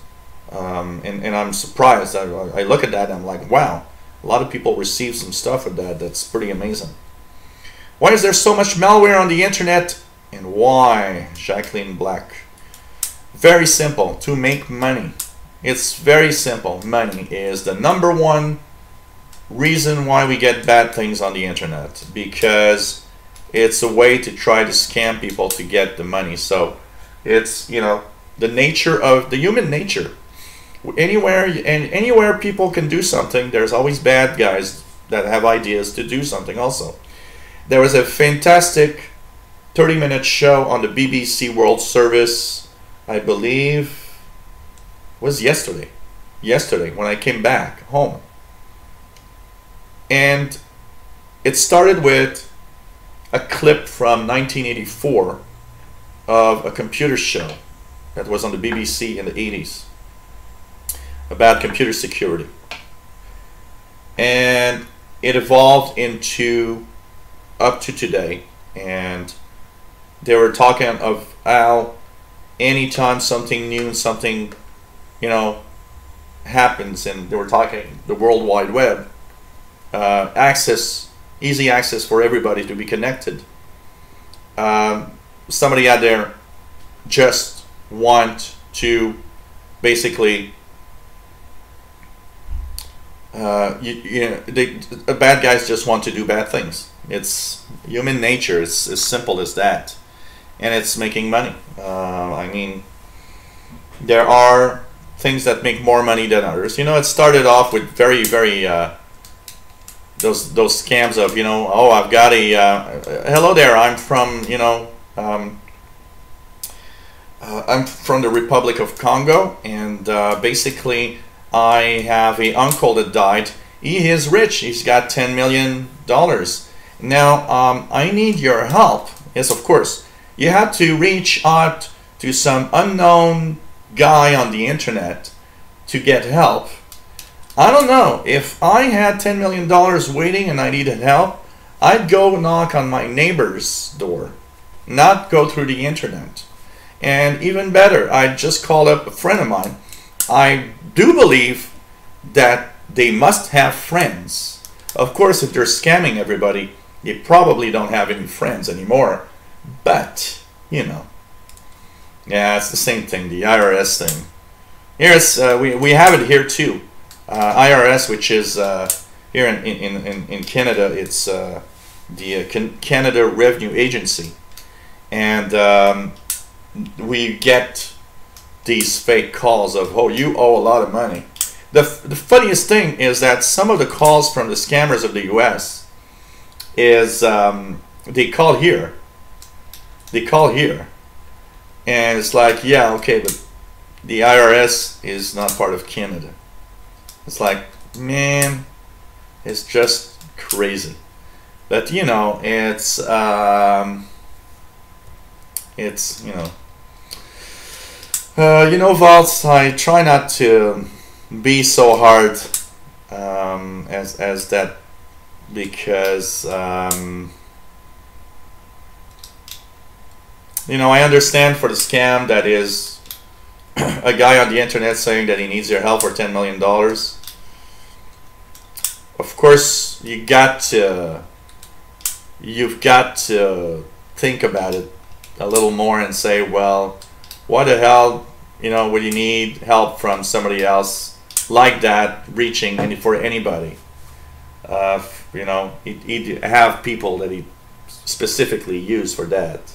and I'm surprised. I look at that and I'm like, wow, a lot of people receive some stuff with that. That's pretty amazing. Why is there so much malware on the internet, and why? Jacqueline Black. Very simple. To make money. It's very simple. Money is the #1 reason why we get bad things on the internet, because it's a way to try to scam people to get the money. So it's, you know, the nature of the human nature. Anywhere people can do something, there's always bad guys that have ideas to do something also. There was a fantastic 30-minute show on the BBC World Service, I believe was yesterday when I came back home, and it started with a clip from 1984 of a computer show that was on the BBC in the 80s about computer security, and it evolved into up to today, and they were talking of how anytime something new, something, you know, happens, and they were talking the World Wide Web, easy access for everybody to be connected. Somebody out there just want to basically bad guys just want to do bad things. It's human nature. It's as simple as that, and it's making money. I mean, there are things that make more money than others. You know, it started off with very those scams of, you know, oh, I've got a hello there, I'm from, you know, I'm from the Republic of Congo, and basically I have a uncle that died. He is rich. He's got $10 million. Now I need your help. Yes, of course. You have to reach out to some unknown guy on the internet to get help. I don't know. If I had $10 million waiting and I needed help, I'd go knock on my neighbor's door, not go through the internet. And even better, I'd just call up a friend of mine. I do believe that they must have friends. Of course, if they're scamming everybody, they probably don't have any friends anymore. But, you know, yeah, it's the same thing, the IRS thing. Here's we have it here too. IRS, which is here in Canada, it's the Canada Revenue Agency, and we get these fake calls of, oh, you owe a lot of money. The funniest thing is that some of the calls from the scammers of the US is they call here, and it's like, yeah, okay, but the IRS is not part of Canada. It's like, man, it's just crazy. But you know, it's you know, Valts, I try not to be so hard as that, because you know, I understand for the scam that is a guy on the internet saying that he needs your help for $10 million. Of course, you've got to think about it a little more and say, well, what the hell, you know, would you need help from somebody else like that reaching for anybody? You know, he'd have people that he specifically use for that.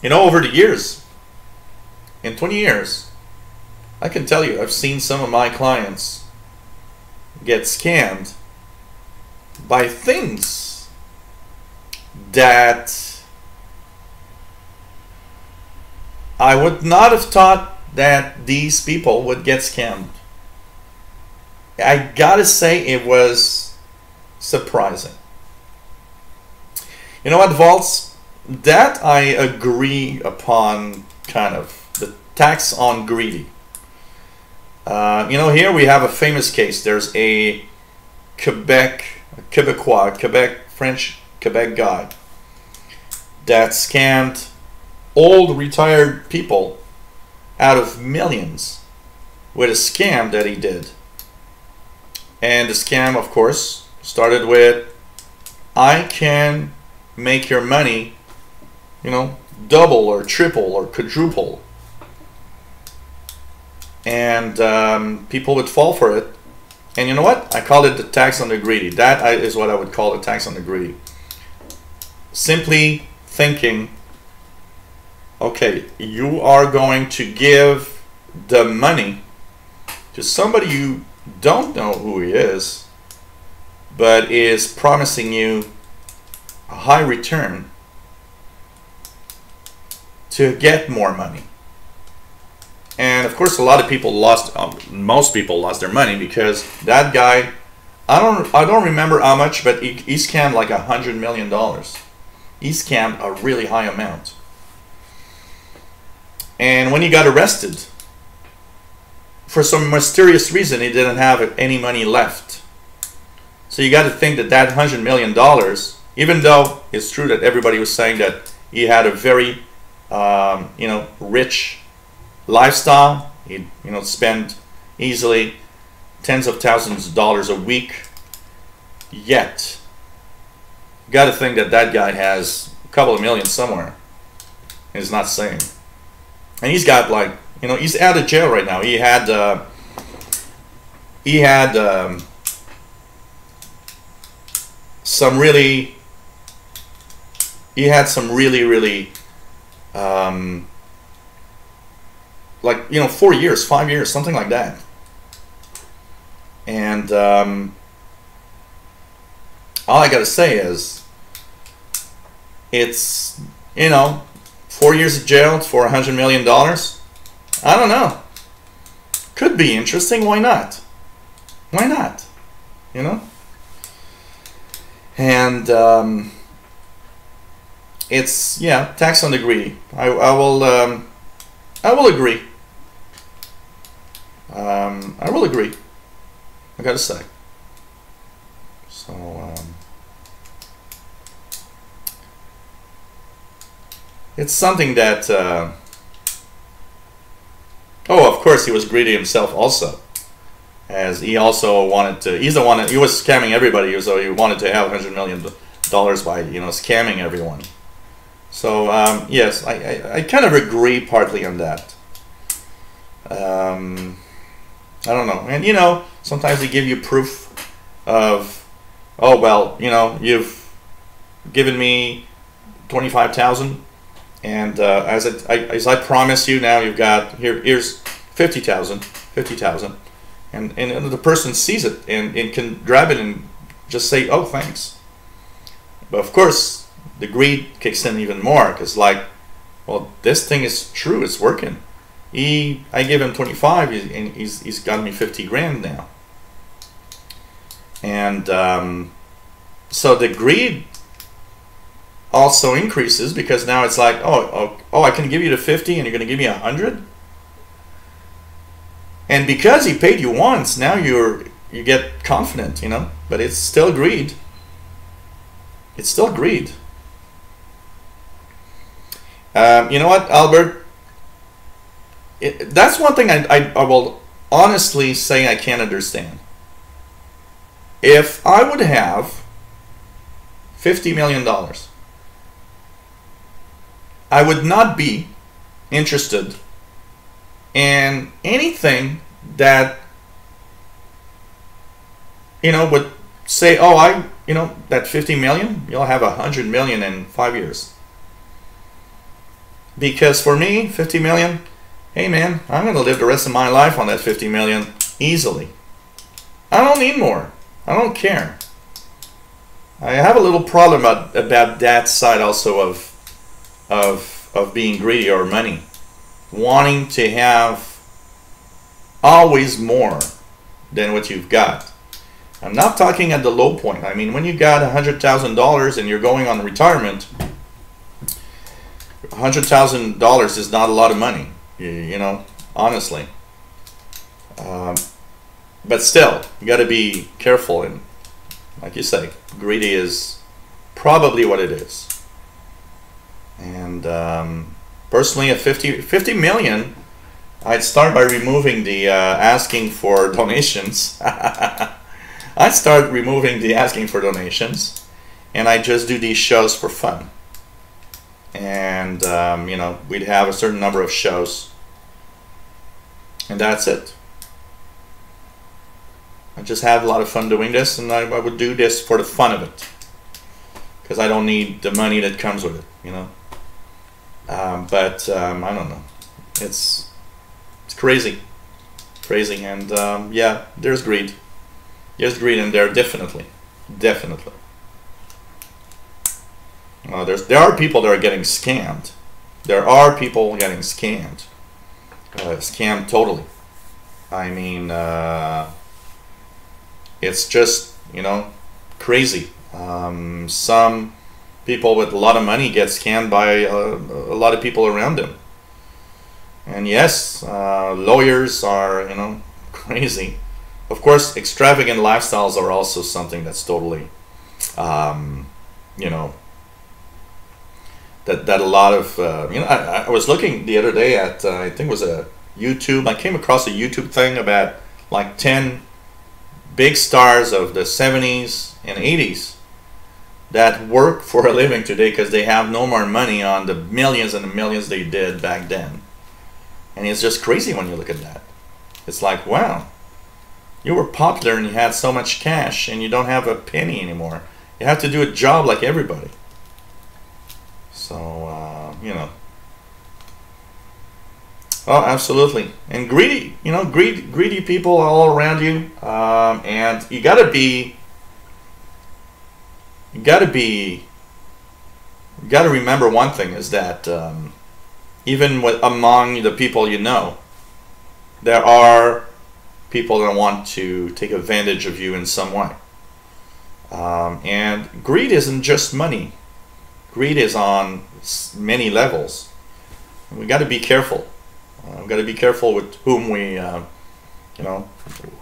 You know, over the years, in 20 years, I can tell you, I've seen some of my clients get scammed by things that I would not have thought that these people would get scammed. I gotta say, it was surprising. You know what, Valts? That I agree upon, kind of, the tax on greedy. You know, here we have a famous case. There's a French Quebec guy that scammed old retired people out of millions with a scam that he did. And the scam, of course, started with, I can make your money, you know, double or triple or quadruple. And people would fall for it. And you know what? I call it the tax on the greedy. That is what I would call the tax on the greedy. Simply thinking, okay, you are going to give the money to somebody you don't know who he is, but is promising you a high return to get more money. And of course, a lot of people lost, most people lost their money, because that guy, I don't remember how much, but he scammed like $100 million. He scammed a really high amount. And when he got arrested, for some mysterious reason, he didn't have any money left. So you got to think that that $100 million, even though it's true that everybody was saying that he had a very you know, rich lifestyle. He'd, you know, spend easily tens of thousands of dollars a week. Yet, you got to think that that guy has a couple of million somewhere. He's not saying. And he's got, like, you know, he's out of jail right now. He had some really like, you know, 4 years, 5 years, something like that. And all I gotta say is, it's, you know, 4 years of jail for $100 million. I don't know. Could be interesting. Why not? Why not? You know? And it's, yeah, tax on the greedy. I will agree. I will agree. I gotta say. So it's something that oh, of course he was greedy himself also, as he also wanted to, he's the one that, he was scamming everybody, so he wanted to have $100 million by, you know, scamming everyone. So yes, I kind of agree partly on that. I don't know. And, you know, sometimes they give you proof of, oh, well, you know, you've given me 25,000, and as I promised you, now you've got, here's 50,000, and the person sees it and can grab it and just say, oh, thanks. But of course, the greed kicks in even more, because, like, well, this thing is true, it's working. I gave him 25, and he's got me 50 grand now. And so the greed also increases, because now it's like, oh, I can give you the 50 and you're going to give me 100. And because he paid you once, now you get confident, you know. But it's still greed. It's still greed. You know what, Albert? That's one thing I will honestly say I can't understand. If I would have $50 million, I would not be interested in anything that, you know, would say, oh, you know, that 50 million, you'll have 100 million in 5 years. Because for me, 50 million, hey man, I'm going to live the rest of my life on that 50 million easily. I don't need more. I don't care. I have a little problem about that side also of being greedy, or money. Wanting to have always more than what you've got. I'm not talking at the low point. I mean, when you got $100,000 and you're going on retirement, $100,000 is not a lot of money. You know, honestly. But still, you got to be careful, and like you say, greedy is probably what it is. And personally, at 50 million, I'd start by removing the asking for donations. I'd start removing the asking for donations, and I just do these shows for fun. And you know, we'd have a certain number of shows, and that's it. I just have a lot of fun doing this, and I would do this for the fun of it, because I don't need the money that comes with it, you know. But I don't know. It's crazy, and yeah, there's greed. There's greed in there, definitely. There are people that are getting scammed. There are people getting scammed. Scammed totally. I mean, it's just, you know, crazy. Some people with a lot of money get scammed by a lot of people around them. And yes, lawyers are, you know, crazy. Of course, extravagant lifestyles are also something that's totally, you know, that a lot of I was looking the other day at I think it was a YouTube. I came across a YouTube thing about like 10 big stars of the 70s and 80s that work for a living today because they have no more money on the millions and the millions they did back then. And it's just crazy when you look at that. It's like, wow, you were popular and you had so much cash and you don't have a penny anymore. You have to do a job like everybody. So, you know. Oh, absolutely. And greedy, you know, greedy people all around you. And you gotta remember one thing is that even among the people you know, there are people that want to take advantage of you in some way. And greed isn't just money. Greed is on many levels. And we got to be careful. We've got to be careful with whom we,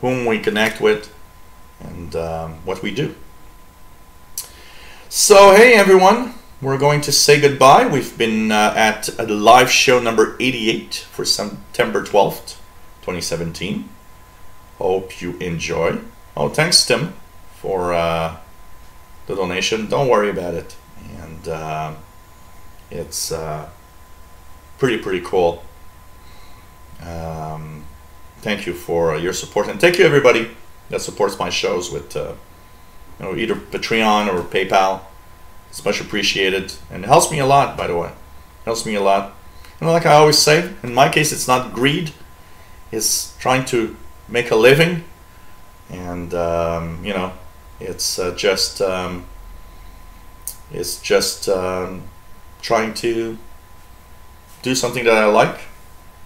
whom we connect with, and what we do. So, hey everyone, we're going to say goodbye. We've been at a live show number 88 for September 12th, 2017. Hope you enjoy. Oh, thanks Tim for the donation. Don't worry about it. And it's pretty cool. Thank you for your support, and thank you everybody that supports my shows with either Patreon or PayPal. It's much appreciated, and it helps me a lot, by the way. It helps me a lot. And like I always say, in my case it's not greed, it's trying to make a living, and it's just trying to do something that I like.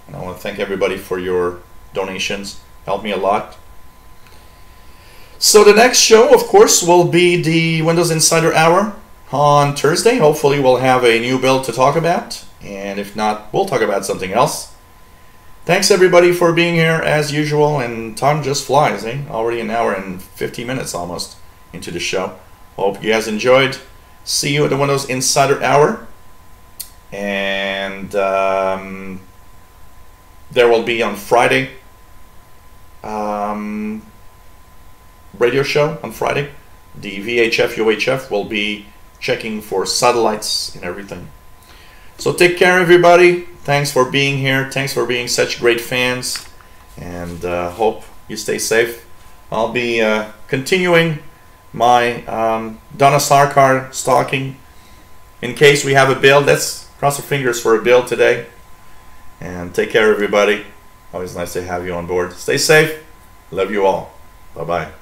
And I want to thank everybody for your donations. Help me a lot. So the next show, of course, will be the Windows Insider Hour on Thursday. Hopefully we'll have a new build to talk about, and if not, we'll talk about something else. Thanks everybody for being here as usual, and time just flies, eh? Already an hour and 50 minutes almost into the show. Hope you guys enjoyed. See you at the Windows Insider Hour, and there will be on Friday radio show on Friday. The VHF UHF will be checking for satellites and everything. So take care everybody. Thanks for being here. Thanks for being such great fans, and hope you stay safe. I'll be continuing my Donna Sarkar stalking in case we have a build. Let's cross our fingers for a build today. And take care everybody. Always nice to have you on board. Stay safe. Love you all. Bye-bye.